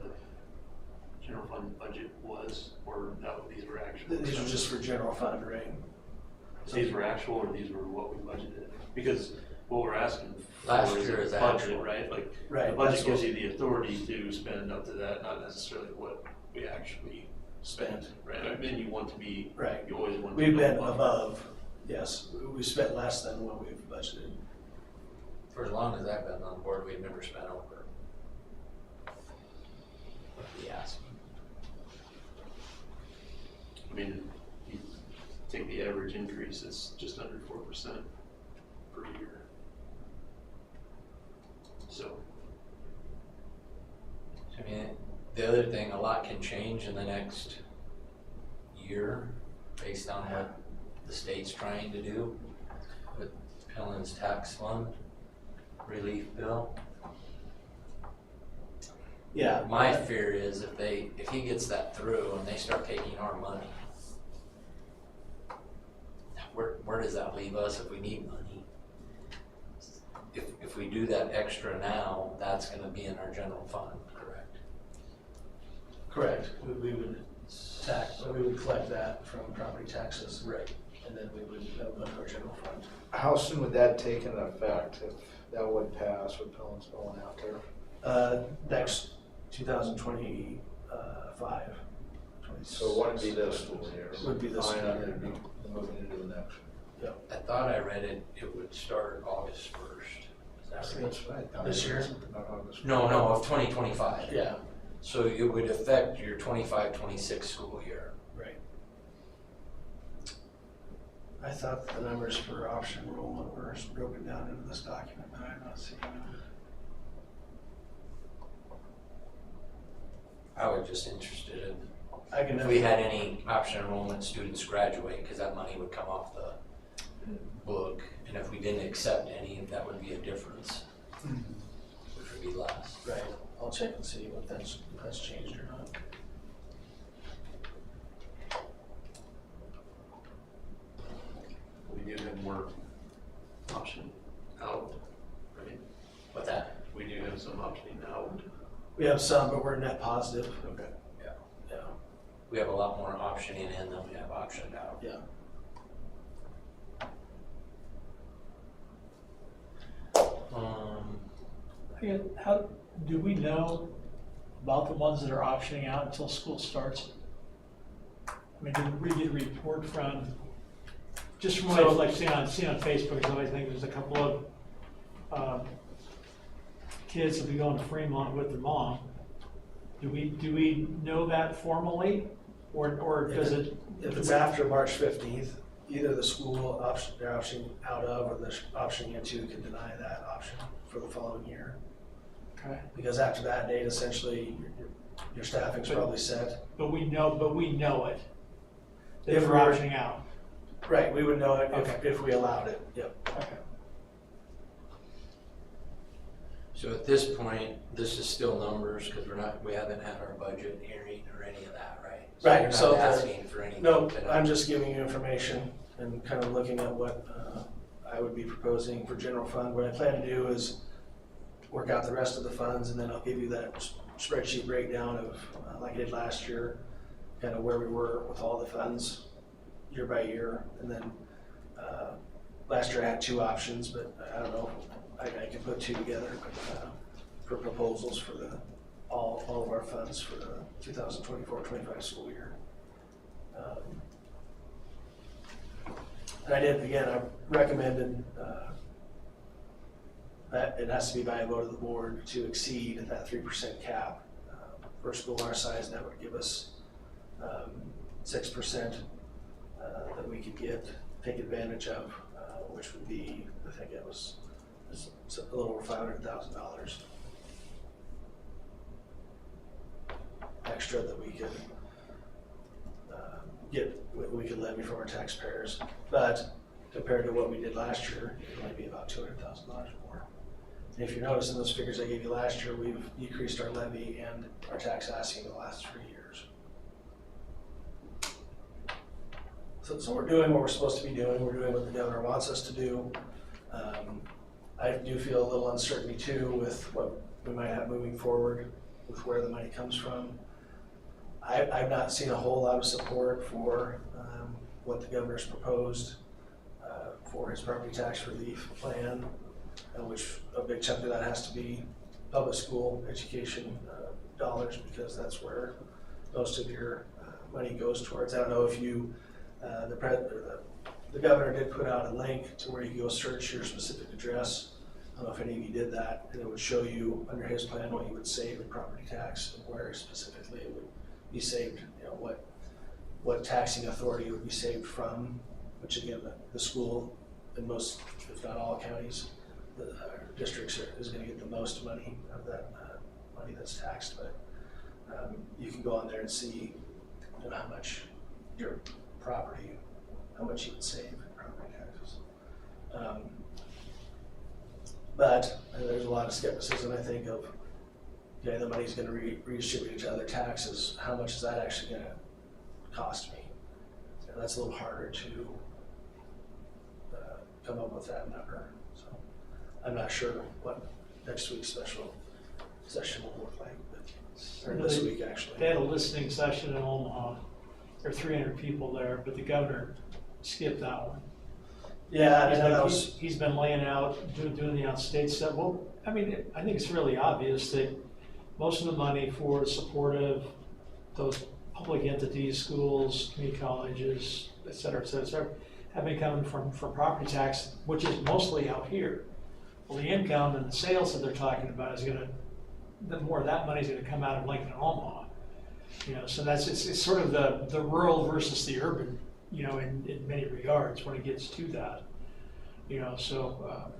general fund budget was, or that these were actual? These are just for general fund, right? These were actual, or these were what we budgeted? Because what we're asking for Last is year a is budget, actual. right? Like, Right. the budget gives you the authority to spend up to that, not necessarily what we actually Spent. right? And then you want to be, Right. you always want to We've go been above, yes, we spent less than what we've budgeted. For as long as I've been on board, we've never spent over what we asked. I mean, you take the average increase, it's just under 4% per year. So, I mean, the other thing, a lot can change in the next year based on what the state's trying to do with Pellin's tax fund relief bill. Yeah. My fear is if he gets that through and they start taking our money, where does that leave us if we need money? If we do that extra now, that's gonna be in our general fund, correct? Correct, we would collect that from property taxes. Right. And then we would go to our general fund. How soon would that take into effect if that would pass with Pellin's going out there? Next 2025. So it wouldn't be this school year? Would be this Fine, school I'm year. gonna be moving into the next. I thought I read it would start August 1st. Is that right? That's right. This year? Not August. No, of 2025. Yeah, So it would affect your 25-26 school year. right. I thought the numbers for option enrollment were broken down into this document, but I'm not seeing them. I was just interested in I can if we had any option enrollment students graduate, because that money would come off the book. And if we didn't accept any, that would be a difference, which would be less. Right, I'll check and see if that's changed or not. we do have more option out, right? With that, We do have some optioning out. We have some, but we're net positive. Okay. Yeah. we have a lot more optioning in than we have optioned out. Yeah. How, do we know about the ones that are optioning out until school starts? I mean, did we get a report from, just from what I like seeing on Facebook, or something, I think there's a couple of kids that be going to Fremont with their mom. Do we know that formally, or does it? If it's after March 15th, either the school they're optioning out of, or the optioning into can deny that option for the following year. Okay, Because after that date, essentially, your staffing's probably set. but we know it. That If we're we're- opting out. Right, we would know it Okay. if we allowed it, yep. Okay. So at this point, this is still numbers, because we haven't had our budget hearing or any of that, right? Right, You're so not the- asking for anything No, tonight. I'm just giving you information and kind of looking at what I would be proposing for general fund. What I plan to do is work out the rest of the funds, and then I'll give you that spreadsheet breakdown of, like I did last year, kind of where we were with all the funds year by year. And then last year I had two options, but I don't know, I can put two together for proposals for all of our funds for the 2024-25 school year. And I did, again, I recommended that it has to be by a vote of the board to exceed that 3% cap. For a school our size, that would give us 6% that we could take advantage of, which would be, I think it was a little over $500,000 extra that we could we could levy from our taxpayers. But compared to what we did last year, it might be about $200,000 more. And if you notice in those figures I gave you last year, we've decreased our levy and our tax asking in the last 3 years. So we're doing what we're supposed to be doing. We're doing what the governor wants us to do. I do feel a little uncertainty too with what we might have moving forward with where the money comes from. I've not seen a whole lot of support for what the governor's proposed for his property tax relief plan, which a big chunk of that has to be public school education dollars, because that's where most of your money goes towards. I don't know if you, the governor did put out a link to where you can go search your specific address. I don't know if any of you did that, and it would show you under his plan what you would save in property tax and where specifically it would be saved, you know, what taxing authority would be saved from, which again, the school in most, if not all counties, the districts is going to get the most money of that money that's taxed. But you can go on there and see, you know, how much your property, how much you would save in property taxes. But there's a lot of skepticism, I think, of, okay, the money's going to redistribute to other taxes. How much is that actually going to cost me? And that's a little harder to come up with that number. So I'm not sure what next week's special session will look like, but, or this week actually. They had a listening session in Omaha. There were 300 people there, but the governor skipped that one. Yeah, I know that was. He's been laying out, doing the outstate stuff. Well, I mean, I think it's really obvious that most of the money for the support of those public entities, schools, community colleges, et cetera, have been coming from property tax, which is mostly out here. Well, the income and the sales that they're talking about the more of that money is gonna come out of Lincoln and Omaha. You know, so it's sort of the rural versus the urban, you know, in many regards when it gets to that. You know, so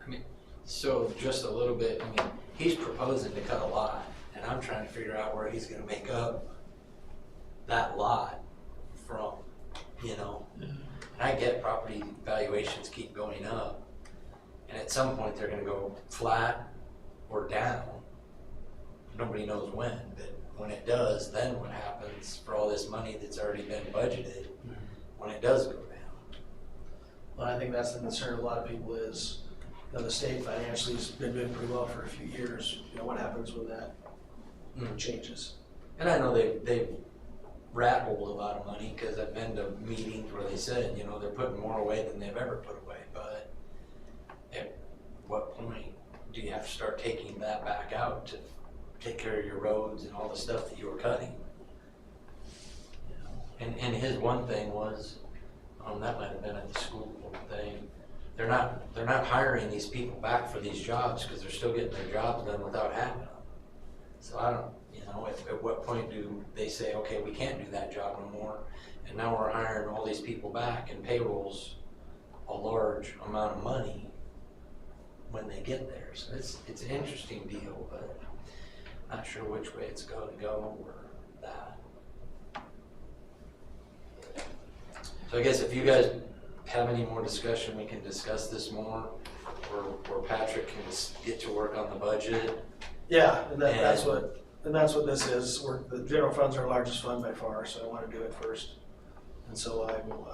I mean, so just a little bit, I mean, he's proposing to cut a lot, and I'm trying to figure out where he's gonna make up that lot from, you know? And I get property valuations keep going up, and at some point they're gonna go flat or down. Nobody knows when, but when it does, then what happens for all this money that's already been budgeted when it does go down? Well, I think that's the concern of a lot of people is, you know, the state financially has been doing pretty well for a few years. You know, what happens when that changes? And I know they've rattled a lot of money, because I've been to meetings where they said, you know, they're putting more away than they've ever put away. But at what point do you have to start taking that back out to take care of your roads and all the stuff that you were cutting? You know? And his one thing was, that might have been at the school thing, they're not hiring these people back for these jobs because they're still getting their jobs done without having them. So I don't, you know, at what point do they say, okay, we can't do that job no more, and now we're hiring all these people back and payrolls a large amount of money? when they get there. So it's an interesting deal, but not sure which way it's going to go or that. So I guess if you guys have any more discussion, we can discuss this more, or Patrick can just get to work on the budget. Yeah, and that's what this is. The general fund's our largest fund by far, so I want to do it first. And so I will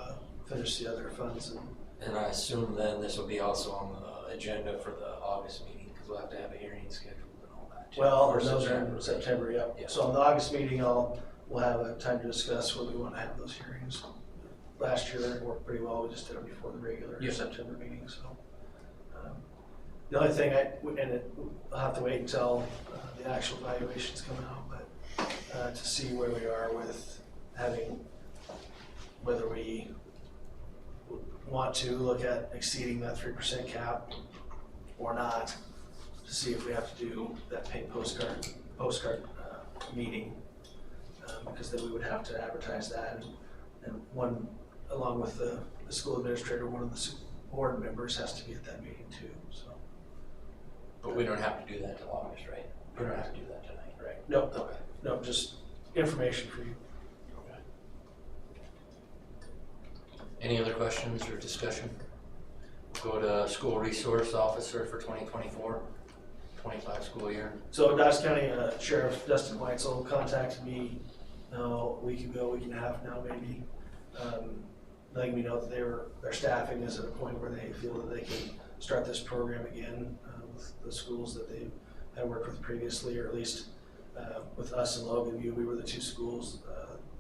finish the other funds. And I assume then this will be also on the agenda for the August meeting, because we'll have to have a hearing scheduled and all that too. Well, Or those are in September, yep. Yeah. So on the August meeting, we'll have a time to discuss when we want to have those hearings. Last year it worked pretty well. We just did it before the regular Yeah. September meeting, so. The only thing I'll have to wait until the actual evaluation's coming out, but to see where we are with whether we want to look at exceeding that 3% cap or not, to see if we have to do that paid postcard meeting, because then we would have to advertise that, and one, along with the school administrator, one of the board members has to be at that meeting too, so. But we don't have to do that till August, right? We don't have to do that tonight. Right. No, Okay. no, just information for you. Okay. Any other questions or discussion? Go to school resource officer for 2024-25 school year. So Dodge County Sheriff Dustin Weitzel contacted me a week ago, week and a half now maybe, letting me know that their staffing is at a point where they feel that they can start this program again with the schools that they had worked with previously, or at least with us and Logan View. We were the two schools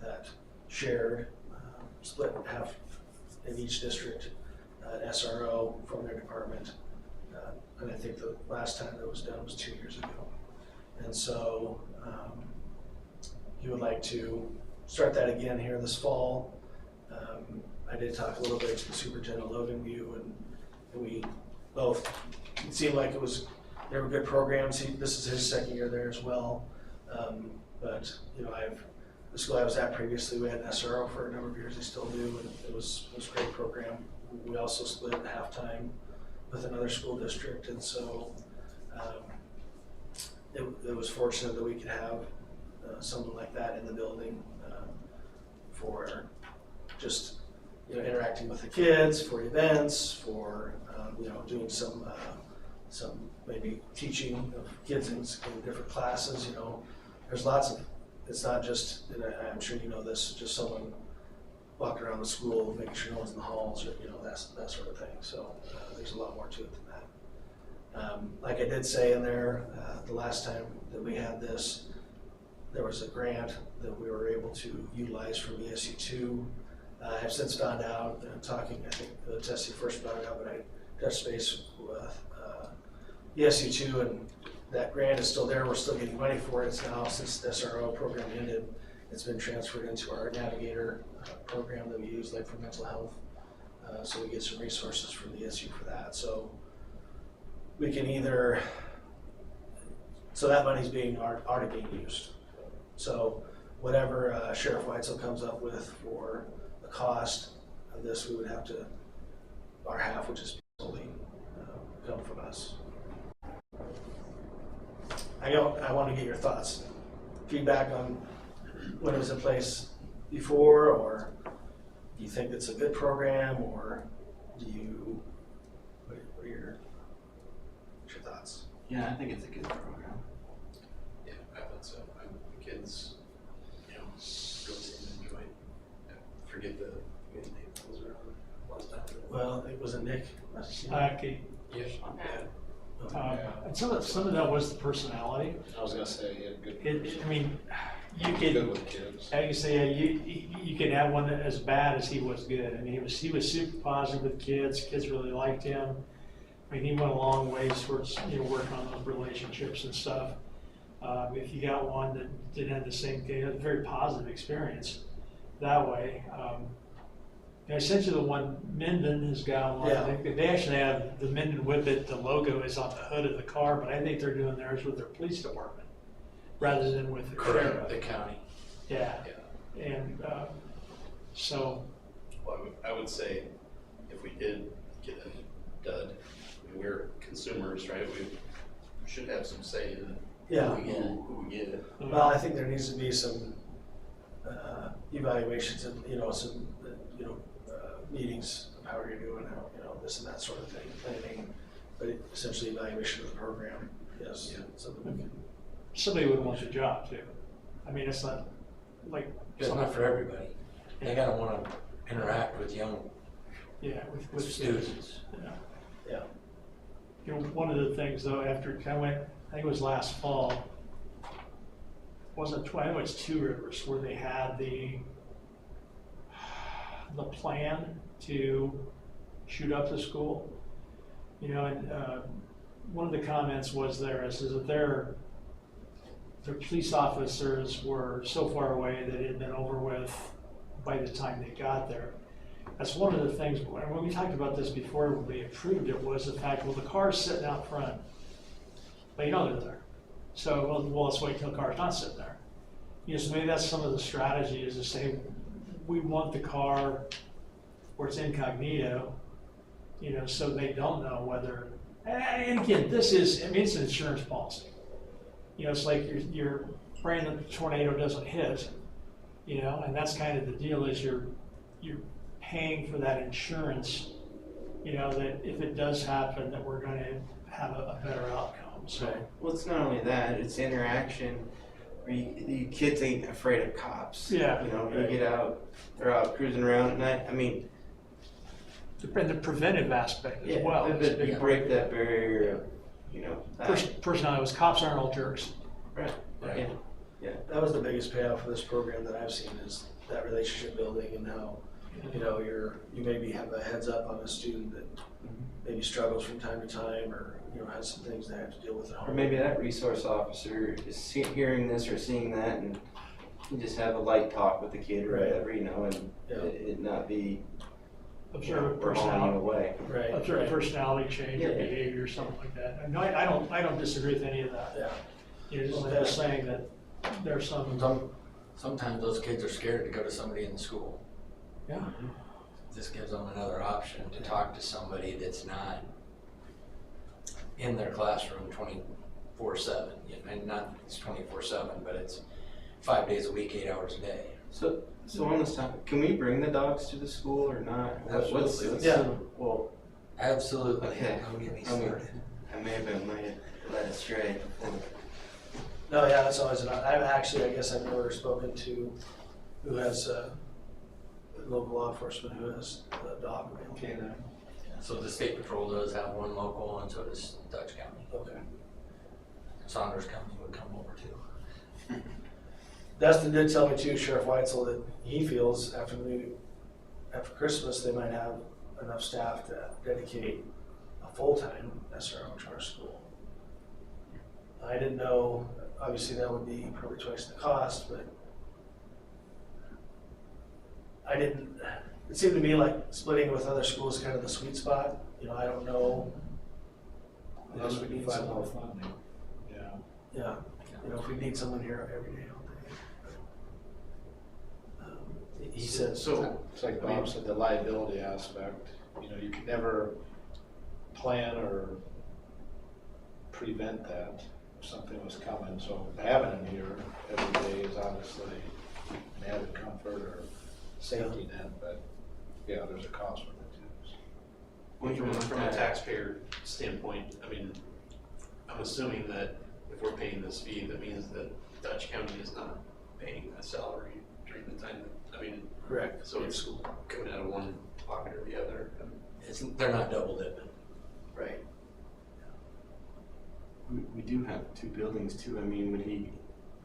that shared, split half in each district, an SRO from their department. And I think the last time that was done was 2 years ago. And so he would like to start that again here this fall. I did talk a little bit to the Superintendent Logan View, and we both, it seemed like they were good programs. This is his second year there as well. But you know, the school I was at previously, we had an SRO for a number of years. They still do, and it was a great program. We also split at halftime with another school district, and so it was fortunate that we could have something like that in the building for just interacting with the kids, for events, for doing some maybe teaching of kids in different classes. There's lots of, it's not just, and I'm sure you know this, just someone walking around the school making sure no one's in the halls, or that sort of thing. So there's a lot more to it than that. Like I did say in there, the last time that we had this, there was a grant that we were able to utilize from ESU2. I've since found out, talking, I think Tessie first brought it up, but I touched base with ESU2, and that grant is still there. We're still getting money for it. It's now, since the SRO program ended, it's been transferred into our Navigator program that we use, like for mental health. So we get some resources from the ESU for that. So we can either, so that money's already being used. So whatever Sheriff Weitzel comes up with for the cost of this, we would have to, our half would just solely come from us. I want to get your thoughts, feedback on when it was in place before, or do you think it's a good program, or what are your thoughts? Yeah, I think it's a good program. Yeah, I thought so. The kids, really seem to enjoy it. I forget the name was around last time. Well, it was a Nick. Okay. Yeah. And some of that was the personality. I was gonna say, he had good. You Good could, with kids. I can say, you could have one that as bad as he was good. I mean, he was super positive with kids. Kids really liked him. I mean, he went a long ways towards working on those relationships and stuff. If you got one that didn't have the same thing, it was a very positive experience that way. I sent you the one Minden has got one. Yeah. They actually have the Minden Whippet. The logo is on the hood of the car, but I think they're doing theirs with their police department rather than with the sheriff. The county. Yeah. And so. Well, I would say if we did get a dud, we're consumers, right? We should have some say in Yeah. who we get. Well, I think there needs to be some evaluations and, some, meetings of how you're doing, how, this and that sort of thing, planning, but essentially evaluation of the program, yes. Yeah. Something we can, Somebody would want the job too. I mean, it's not like. It's not for everybody. They gotta wanna interact with young Yeah, with students. Yeah. One of the things though, after it kind of went, I think it was last fall, wasn't, I know it's Two Rivers where they had the plan to shoot up the school. And one of the comments was there is that their police officers were so far away that it had been over with by the time they got there. That's one of the things, when we talked about this before we approved it, was the fact, well, the car's sitting out front, but you know they're there. So, well, let's wait till the car's not sitting there. So maybe that's some of the strategy, is to say, we want the car where it's incognito, so they don't know whether, and again, it's an insurance policy. It's like you're praying that the tornado doesn't hit, and that's kind of the deal, is you're paying for that insurance, that if it does happen, that we're going to have a better outcome. So, Well, it's not only that, it's interaction. The kids ain't afraid of cops. Yeah. You get out, they're out cruising around at night. I mean, the preventive aspect as well. but is a big you break that barrier, Personality was cops aren't all jerks. Right. Right. Yeah. that was the biggest payoff for this program that I've seen, is that relationship building and how, you maybe have a heads up on a student that maybe struggles from time to time, or, has some things they have to deal with at home. Or maybe that resource officer is hearing this or seeing that, and you just have a light talk with the kid or Right. whatever, and Yeah. it not be, Observe we're hauling you personality. away. Right. Observe right. personality change or Yeah. behavior, something like that. And I don't disagree with any of that. Yeah. Just saying that there's some. Sometimes those kids are scared to go to somebody in the school. Yeah. This gives them another option to talk to somebody that's not in their classroom 24/7. And not it's 24/7, but it's 5 days a week, 8 hours a day. So on this topic, can we bring the dogs to the school or not? Absolutely. Yeah. Well, Absolutely. Okay. Don't get me I mean, started. I may have been led astray. No, yeah, that's always I guess I've never spoken to who has local law enforcement who has a dog available. So the state patrol does have one local, and so does Dutch County. Okay. Saunders County would come over too. Dustin did tell me too, Sheriff Weitzel, that he feels after Christmas, they might have enough staff to dedicate a full-time SRO to our school. I didn't know, obviously that would be probably twice the cost, but it seemed to me like splitting with other schools is kind of the sweet spot. I don't know. I guess we need someone. funding. Yeah. Yeah, if we need someone here every day, all day. He said, So, It's like Bob said, the liability aspect, you can never plan or prevent that if something was coming. So having him here every day is obviously an added comfort or safety net, but yeah, there's a cost with it too. from a taxpayer standpoint, I mean, I'm assuming that if we're paying this fee, that means that Dutch County is not paying a salary during the time correct. so it's coming out of one pocket or the other. They're not double dipping. Right. We do have 2 buildings too. I mean, would he,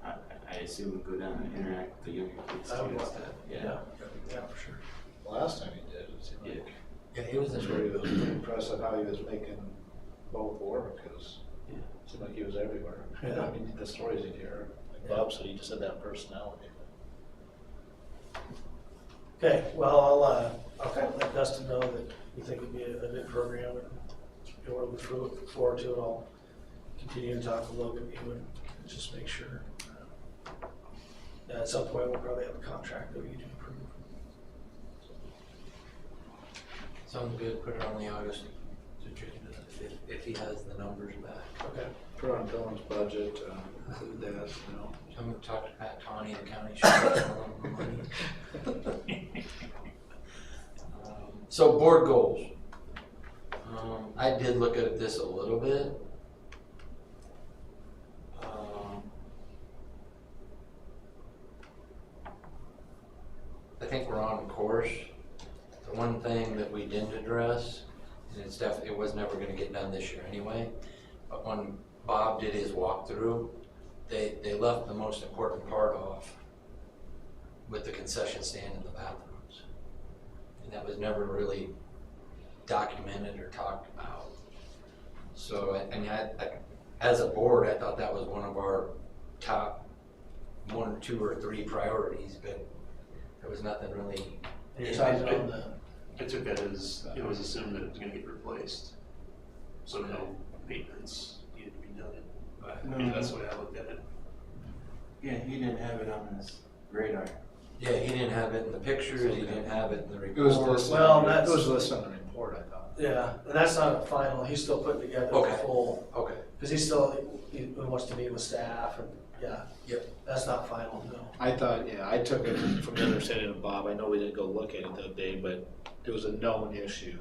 I assume, would go down and interact with the younger kids too. I would and want stuff. that. Yeah, for sure. Last time he did, it seemed like Yeah, he was it was pretty impressive how he was making both work, because Yeah. it seemed like he was everywhere. Yeah. I mean, the stories he'd hear, like Bob said, he just had that personality. Okay, well, I'll kind of let Dustin know that we think it'd be a good program, and we're looking forward to it. I'll continue to talk with Logan, you and just make sure. At some point, we'll probably have a contract that we can approve. Sounds good. Put it on the August agenda. if he has the numbers back. Okay. Put on Dylan's budget, include that, you know. I'm gonna talk to Pat Tawney, the county sheriff, tell him the money. So board goals. I did look at this a little bit. I think we're on course. The one thing that we didn't address, and it was never gonna get done this year anyway, but when Bob did his walkthrough, they left the most important part off with the concession stand and the bathrooms. And that was never really documented or talked about. So, I mean, as a board, I thought that was one of our top 1, 2, or 3 priorities, but there was nothing really. You're talking on the, I took that as it was assumed that it was gonna get replaced, so no maintenance needed to be done. No. That's the way I looked at it. Yeah, he didn't have it on his radar. Yeah, he didn't have it in the pictures, he didn't have it in the It was report. listed, Well, it that's- was listed on the report, I thought. yeah, and that's not a final, he's still putting together the Okay. full, Okay, because he wants to meet with staff and, yeah. Yep. That's not final, no. I thought, yeah, I took it from the understanding of Bob, I know we didn't go look at it that day, but it was a known issue.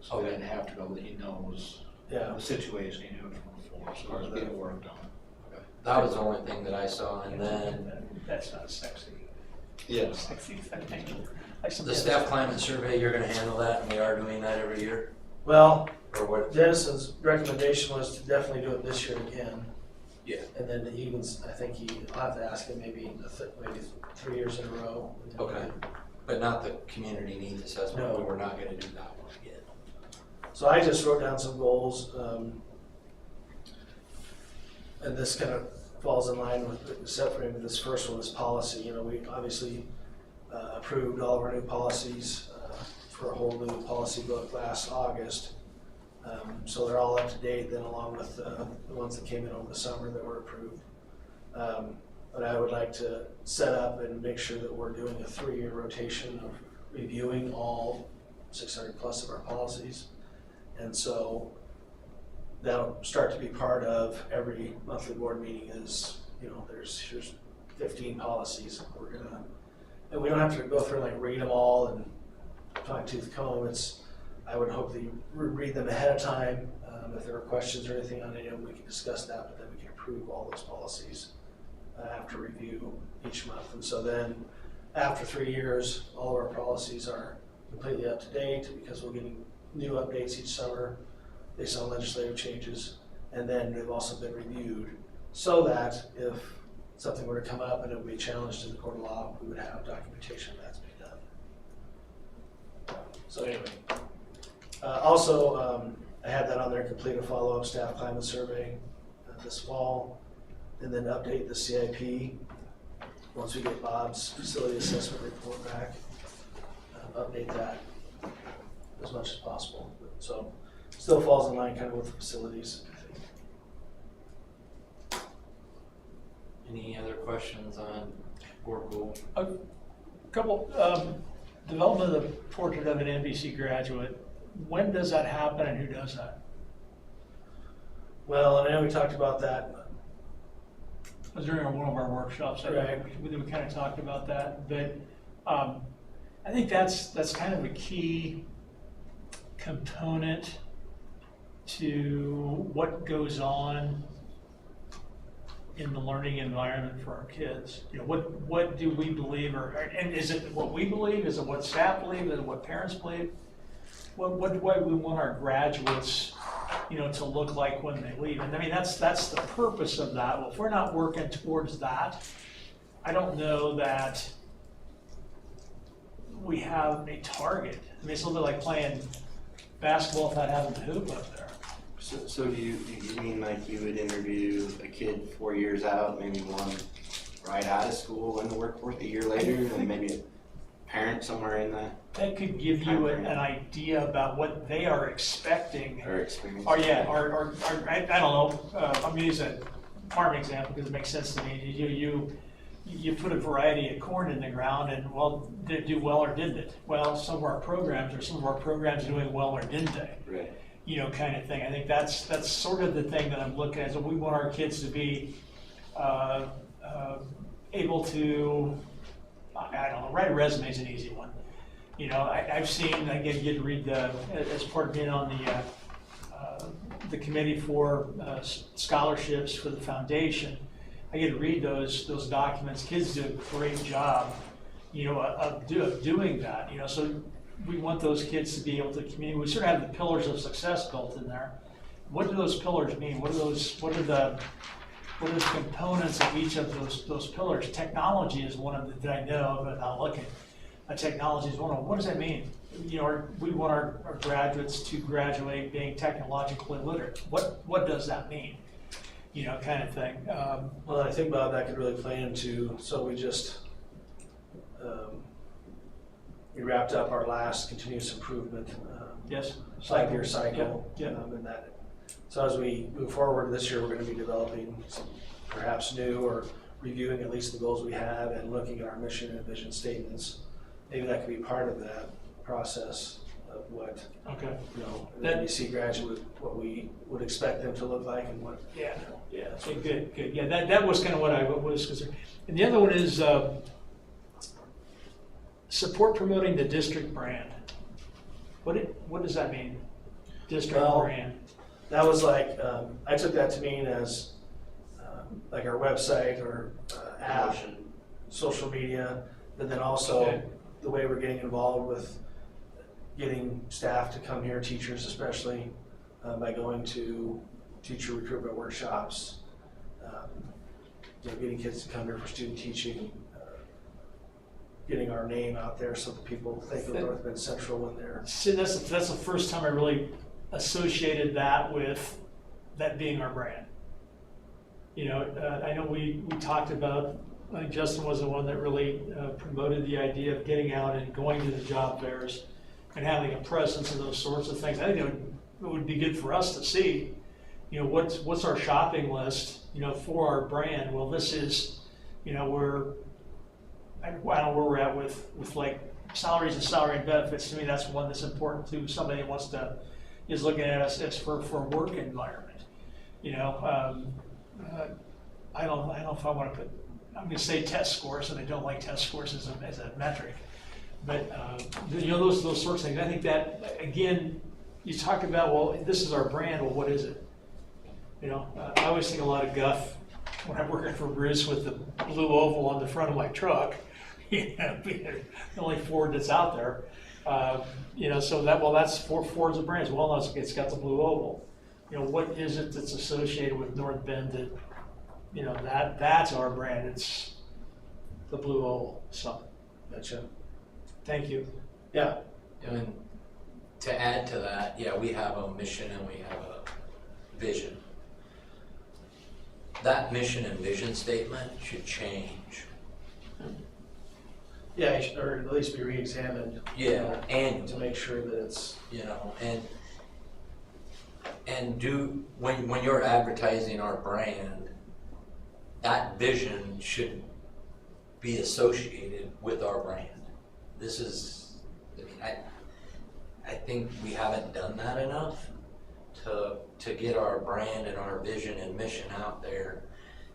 So we Okay. didn't have to go, he knows Yeah, the situation, he knew it from before, so it was being worked on. that was the only thing that I saw, and then That's not sexy. Yes. Sexy thing. the staff climate survey, you're gonna handle that, and we are doing that every year, well, or what? Dennison's recommendation was to definitely do it this year again. Yeah. And then I think I'll have to ask him maybe 3 years in a row. Okay. But not the community needs assessment, No. we were not gonna do that one again. So I just wrote down some goals, and this kind of falls in line with, except for maybe this first one, this policy. You know, we obviously approved all of our new policies for a whole new policy book last August. So they're all up to date then, along with the ones that came in over the summer that were approved. But I would like to set up and make sure that we're doing a 3-year rotation of reviewing all 600 plus of our policies. And so that'll start to be part of every monthly board meeting is, you know, here's 15 policies. And we don't have to go through and like read them all and fine tooth comb. I would hope that you read them ahead of time. If there are questions or anything on any of them, we can discuss that, but then we can approve all those policies after review each month. And so then after 3 years, all of our policies are completely up to date because we're getting new updates each summer based on legislative changes. And then they've also been reviewed so that if something were to come up and it would be challenged in the court of law, we would have documentation that's been done. So anyway, also I had that on there, complete a follow-up staff climate survey this fall, and then update the CIP once we get Bob's facility assessment report back. Update that as much as possible. So still falls in line kind of with the facilities, I think. Any other questions on board goal? A couple, development of the portrait of an NBC graduate. When does that happen and who does that? Well, and I know we talked about that. It was during one of our workshops. Right. We kind of talked about that, but I think that's kind of a key component to what goes on in the learning environment for our kids. You know, what do we believe, and is it what we believe? Is it what staff believe? Is it what parents believe? What do we want our graduates, you know, to look like when they leave? And I mean, that's the purpose of that. Well, if we're not working towards that, I don't know that we have a target. I mean, it's a little bit like playing basketball without having the hoop up there. So do you mean like you would interview a kid 4 years out, maybe one right out of school in the workforce a year later, and maybe a parent somewhere in that That could give you an idea about what they are expecting. or experience? Or yeah, or I don't know, I'm gonna use a farm example because it makes sense to me. You put a variety of corn in the ground and, well, did it do well or didn't it? Well, some of our programs doing well or didn't they? Right. kind of thing. I think that's sort of the thing that I'm looking at. So we want our kids to be able to, I don't know, write a resume is an easy one. I've seen, again, you get to read as part of being on the committee for scholarships for the foundation. I get to read those documents. Kids do a great job, of doing that. So we want those kids to be able to communicate. We sort of have the pillars of success built in there. What do those pillars mean? What are the components of each of those pillars? Technology is one of them that I know, but I'll look at technology is one of them. What does that mean? We want our graduates to graduate being technologically literate. What does that mean? Kind of thing. Well, I think, Bob, that could really play into, so we just, we wrapped up our last continuous improvement Yes. 5-year cycle. Yeah. And that, so as we move forward this year, we're going to be developing some perhaps new or reviewing at least the goals we have and looking at our mission and vision statements. Maybe that could be part of that process of what, Okay. an NBC graduate, what we would expect them to look like and what. Yeah. Yeah. Okay, good. Yeah, that was kind of what I was concerned. And the other one is support promoting the district brand. What does that mean? District brand. That was like, I took that to mean as like our website or app, social media, but then also the way we're getting involved with getting staff to come here, teachers especially, by going to teacher recruitment workshops, getting kids to come here for student teaching, getting our name out there so that people think of North Bend Central when they're. See, that's the first time I really associated that with that being our brand. I know we talked about, I think Justin was the one that really promoted the idea of getting out and going to the job fairs and having a presence and those sorts of things. I think it would be good for us to see, what's our shopping list, for our brand. Well, this is, I don't know where we're at with like salaries and salary and benefits. To me, that's one that's important to somebody who is looking at us as for work environment. I don't know if I want to put, I'm going to say test scores, and I don't like test scores as a metric. But those sorts of things. I think that, again, you talk about, well, this is our brand. Well, what is it? I always think a lot of guff when I'm working for Bruce with the blue oval on the front of my truck. The only Ford that's out there. So that's Ford's a brand. Well, it's got the blue oval. What is it that's associated with North Bend that, that's our brand. It's the blue oval. So, Gotcha. Thank you. Yeah. And to add to that, we have a mission and we have a vision. That mission and vision statement should change. Yeah, or at least be re-examined. And to make sure that it's. And do, when you're advertising our brand, that vision should be associated with our brand. This is, I think we haven't done that enough to get our brand and our vision and mission out there,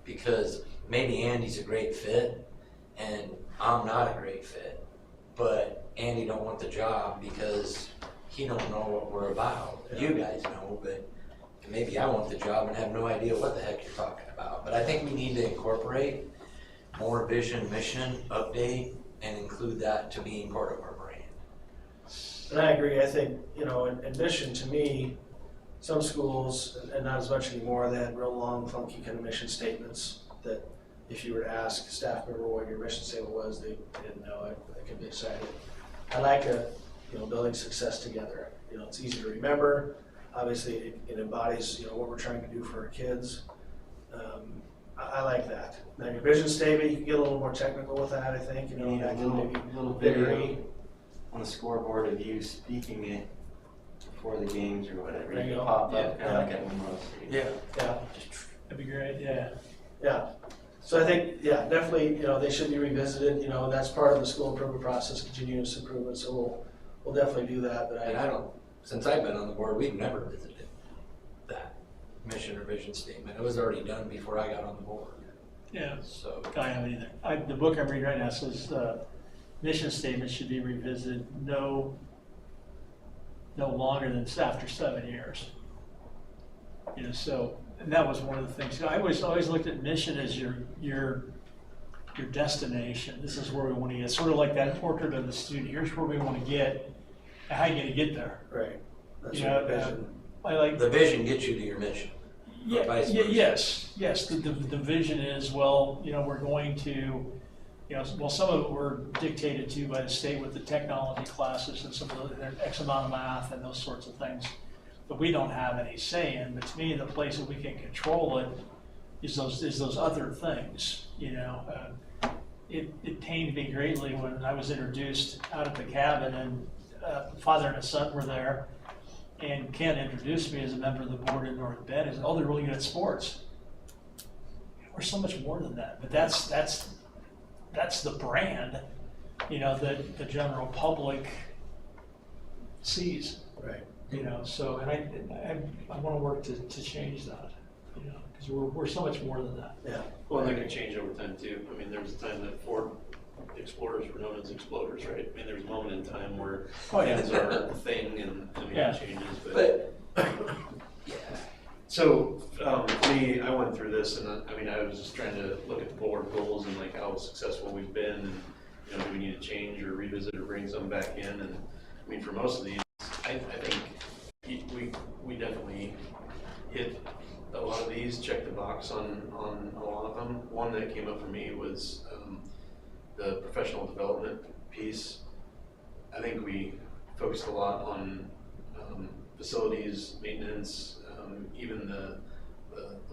because maybe Andy's a great fit and I'm not a great fit, but Andy don't want the job because he don't know what we're about. You guys know, but maybe I want the job and have no idea what the heck you're talking about. But I think we need to incorporate more vision, mission, update, and include that to being part of our brand. And I agree. I think, in mission, to me, some schools, and not as much anymore, they had real long, funky kind of mission statements that if you were to ask a staff member what your mission statement was, they didn't know it. They could be excited. I like building success together. It's easy to remember. Obviously, it embodies, what we're trying to do for our kids. I like that. Now, your vision statement, you can get a little more technical with that, I think. You need a little video on the scoreboard of you speaking it before the games or whatever. There you go. Pop up, kind of like at Monroe State. Yeah. That'd be great. Yeah. Yeah. So I think, definitely, they should be revisited. That's part of the school improvement process, continuous improvement. So we'll definitely do that. But And I don't since I've been on the board, we've never visited that mission or vision statement. It was already done before I got on the board, Yeah, so. I haven't either. The book I'm reading right now says, mission statement should be revisited no longer than after 7 years. You know, so, and that was one of the things, I always looked at mission as your destination. This is where we want to get, sort of like that portrait of the student. Here's where we want to get, and how you going to get there. Right. That's You your know, vision. I like, The vision gets you to your mission. Or vice versa. yes, the vision is, well, you know, we're going to, you know, well, some of it we're dictated to by the state with the technology classes and some of the X amount of math and those sorts of things that we don't have any say in. But to me, the place that we can control it is those other things, you know. It pained me greatly when I was introduced out at the cabin, and father and his son were there, and Ken introduced me as a member of the board in North Bend. He said, "Oh, they're really good at sports." We're so much more than that, but that's the brand, you know, that the general public sees. Right. You know, so, and I want to work to change that, you know, because we're so much more than that. Yeah. Well, and that can change over time too. I mean, there was a time that Ford Explorers were known as Exploders, right? I mean, there was a moment in time where Oh, yeah. things are a thing, and I mean, Yeah. it changes, But, yeah, So, for me, I went through this, and I mean, I was just trying to look at the board goals and like how successful we've been, and, you know, do we need to change or revisit or bring some back in? And, I mean, for most of these, I think we definitely hit a lot of these, check the box on a lot of them. One that came up for me was the professional development piece. I think we focused a lot on facilities, maintenance, even the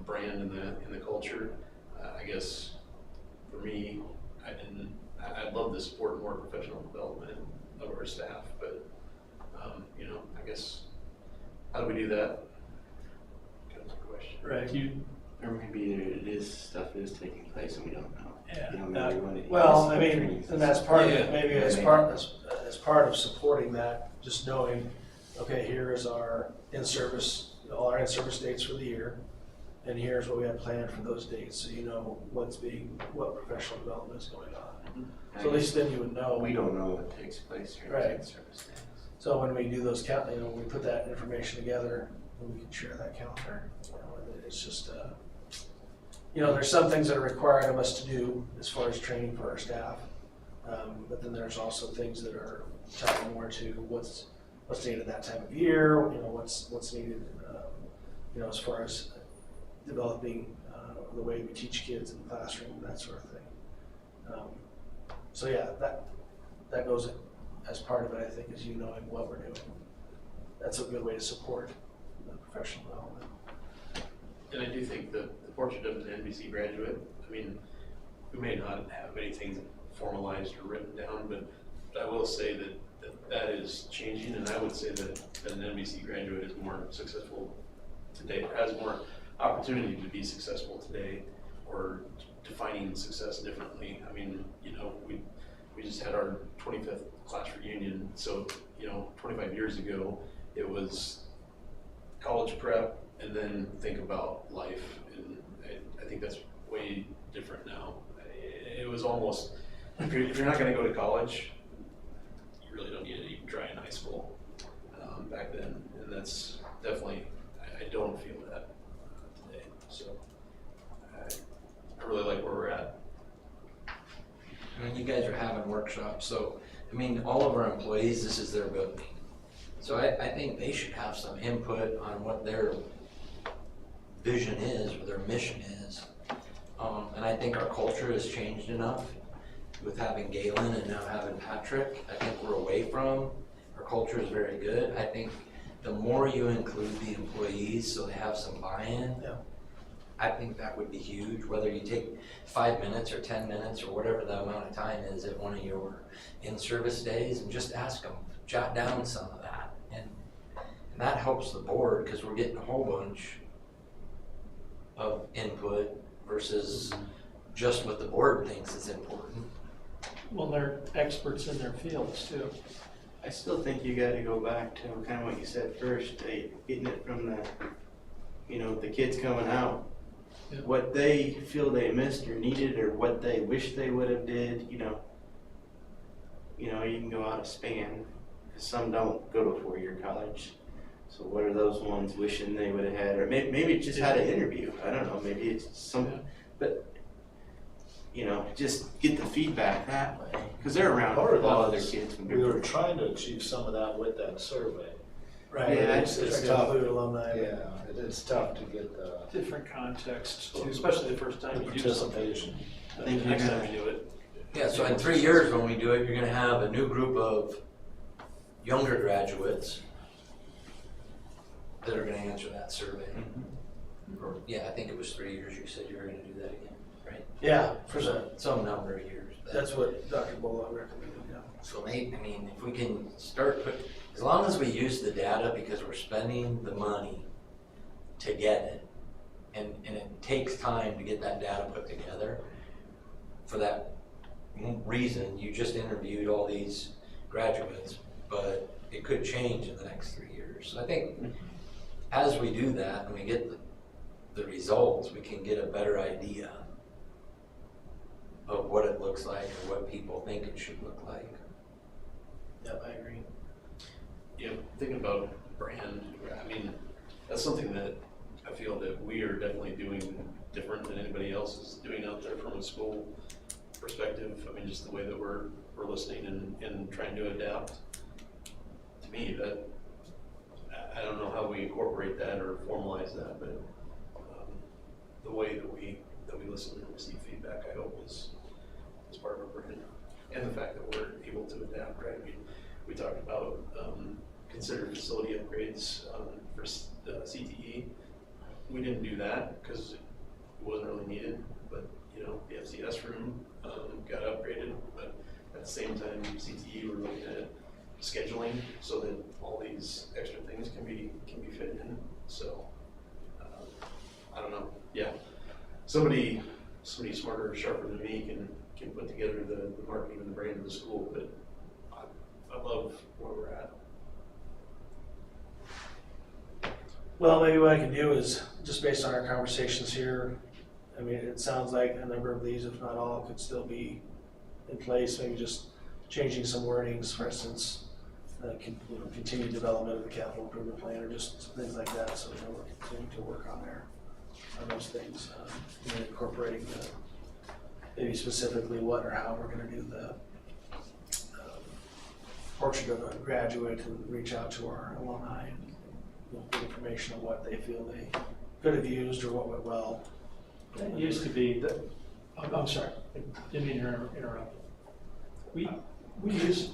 brand and the culture. I guess for me, I'd love to support more professional development of our staff, but you know, I guess, how do we do that? Kind of a question. Right. Or maybe stuff is taking place and we don't know. Yeah. You know, maybe when it Well, is I mean, trainings and that's part of Yeah. it, maybe as part of supporting that, just knowing, okay, here is our in-service, all our in-service dates for the year, and here's what we have planned for those dates, so you know what professional development is going on. So at least then you would know. We don't know what takes place here. Right. Service days. So when we do those we put that information together, and we can share that calendar. You know, and it's just, you know, there's some things that are required of us to do as far as training for our staff. But then there's also things that are tied more to what's needed that time of year, you know, what's needed, you know, as far as developing the way we teach kids in the classroom, that sort of thing. So yeah, that goes as part of it, I think, is you knowing what we're doing. That's a good way to support the professional development. And I do think the portrait of an NBC graduate, I mean, we may not have anything formalized or written down, but I will say that is changing, and I would say that an NBC graduate is more successful today, has more opportunity to be successful today, or defining success differently. I mean, you know, we just had our 25th class reunion, so, you know, 25 years ago, it was college prep and then think about life, and I think that's way different now. It was almost, if you're not gonna go to college, you really don't need to even try in high school back then, and that's definitely, I don't feel that today, so I really like where we're at. I mean, you guys are having workshops, so, I mean, all of our employees, this is their building. So I think they should have some input on what their vision is, or their mission is. And I think our culture has changed enough with having Galen and now having Patrick. I think we're away from, our culture is very good. I think the more you include the employees so they have some buy-in, Yeah. I think that would be huge, whether you take 5 minutes or 10 minutes or whatever the amount of time is at one of your in-service days, and just ask them, jot down some of that. And that helps the board, because we're getting a whole bunch of input versus just what the board thinks is important. Well, they're experts in their fields too. I still think you gotta go back to kind of what you said first, getting it from the, the kids coming out. Yeah. What they feel they missed or needed, or what they wish they would have did, you can go out a span. 'Cause some don't go to a 4-year college. So what are those ones wishing they would have had, or maybe just had an interview, I don't know, maybe it's some, but, just get the feedback that way, because they're around Part of all that other is kids. from We were different- trying to achieve some of that with that survey. Right, Yeah, it's it's to tough. include alumni. It's tough to get the Different context too, especially the first time you do something. participation. I think The you're next time gonna- you do it. Yeah, so in 3 years when we do it, you're gonna have a new group of younger graduates that are gonna answer that survey. Or, yeah, I think it was 3 years, you said you were gonna do that again, right? Yeah, for sure. Some number of years. That's what Dr. Bullock recommended, yeah. So maybe, if we can as long as we use the data, because we're spending the money to get it, and it takes time to get that data put together. For that reason, you just interviewed all these graduates, but it could change in the next 3 years. So I think as we do that and we get the results, we can get a better idea of what it looks like or what people think it should look like. Yep, I agree. Thinking about brand, that's something that I feel that we are definitely doing different than anybody else is doing out there from a school perspective. Just the way that we're listening and trying to adapt. To me, that, I don't know how we incorporate that or formalize that, but the way that we listen and receive feedback, I hope is part of our brand. And the fact that we're able to adapt, right? We talked about consider facility upgrades for CTE. We didn't do that because it wasn't really needed, but the FCS room got upgraded, but at the same time, CTE, we're looking at scheduling so that all these extra things can be fit in. So I don't know. Yeah, somebody smarter or sharper than me can put together the marketing and the brand of the school, but I love where we're at. Well, maybe what I can do is, just based on our conversations here, it sounds like a number of these, if not all, could still be in place, maybe just changing some wordings, for instance, continued development of the capital improvement plan, or just things like that, so we're continuing to work on those things, incorporating maybe specifically what or how we're gonna do the portrait of a graduate and reach out to our alumni and get information on what they feel they could have used or what went well. It used to be I'm sorry, didn't mean to interrupt. We used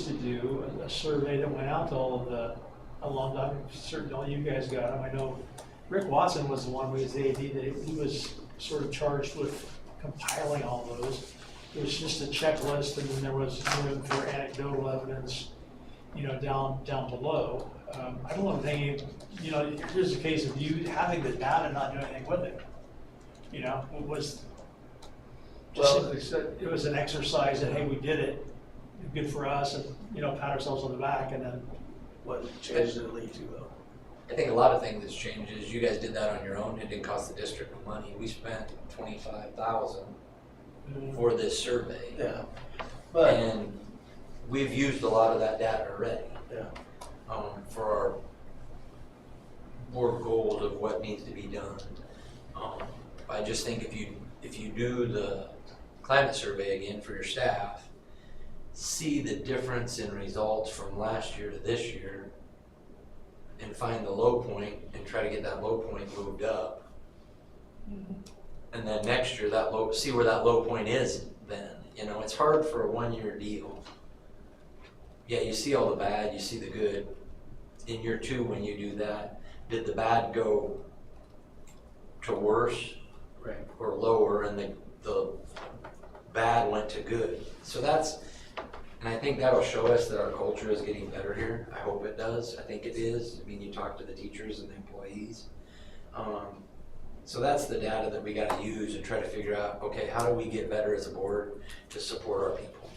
to do a survey that went out to all of the alumni. Certainly all you guys got them. I know Rick Watson was the one who was the AD that he was sort of charged with compiling all those. It was just a checklist, and then there was room for anecdotal evidence, down below. I don't want to think, here's a case of you having the data and not doing anything with it. It was just simply said, it was an exercise that, hey, we did it, good for us, and, pat ourselves on the back, and then. What changes did it lead to, though? I think a lot of things that's changed is you guys did that on your own. It didn't cost the district no money. We spent $25,000 for this survey. Yeah, but, And we've used a lot of that data already. yeah, For our board goals of what needs to be done. I just think if you do the climate survey again for your staff, see the difference in results from last year to this year, and find the low point and try to get that low point moved up. And then next year see where that low point is then. It's hard for a 1-year deal. Yeah, you see all the bad, you see the good. In year 2, when you do that, did the bad go to worse right. or lower, and the bad went to good? So and I think that'll show us that our culture is getting better here. I hope it does. I think it is. You talk to the teachers and the employees. So that's the data that we got to use and try to figure out, okay, how do we get better as a board to support our people?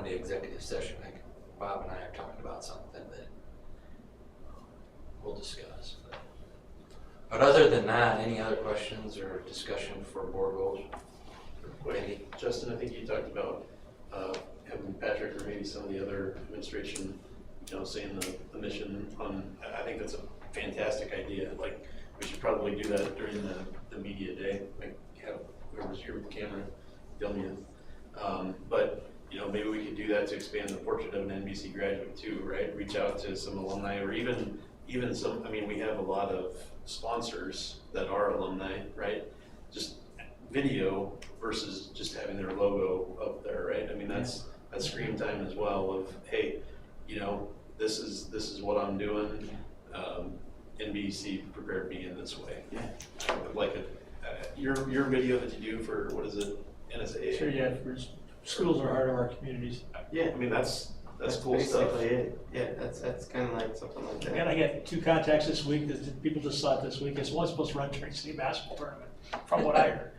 into executive session, like Bob and I are talking about something that we'll discuss. But other than that, any other questions or discussion for board goals? Quick, Justin, I think you talked about having Patrick or maybe some of the other administration, saying the mission on, I think that's a fantastic idea. Like, we should probably do that during the media day, like have whoever's here with the camera film you. But, maybe we could do that to expand the portrait of an NBC graduate too, right? Reach out to some alumni or even some, we have a lot of sponsors that are alumni, right? Just video versus just having their logo up there, right? That's screen time as well of, hey, this is what I'm doing. NBC prepared me in this way. Yeah. Like your video that you do for, what is it, NSA? Sure, yeah, for schools are heart of our communities. Yeah, That's cool stuff. basically it. Yeah, that's kind of like something like that. And I get 2 contacts this week that people just saw it this week. It's one supposed to run during city basketball tournament, from what I heard.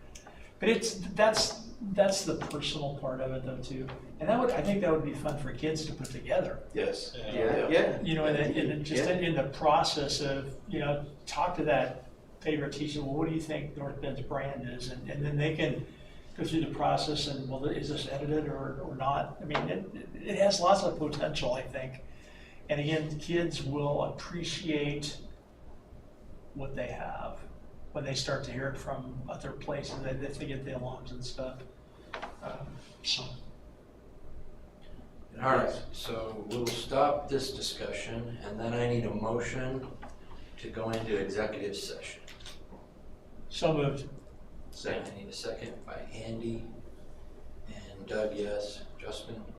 But that's the personal part of it though too. And I think that would be fun for kids to put together. Yes. Yeah. In the process of, talk to that favorite teacher, well, what do you think North Bend's brand is? And then they can go through the process and, well, is this edited or not? It has lots of potential, I think. And again, kids will appreciate what they have when they start to hear it from other places, if they get the alums and stuff. All right, so we'll stop this discussion, and then I need a motion to go into executive session. So moved. I need a second by Andy, and Doug, yes. Justin?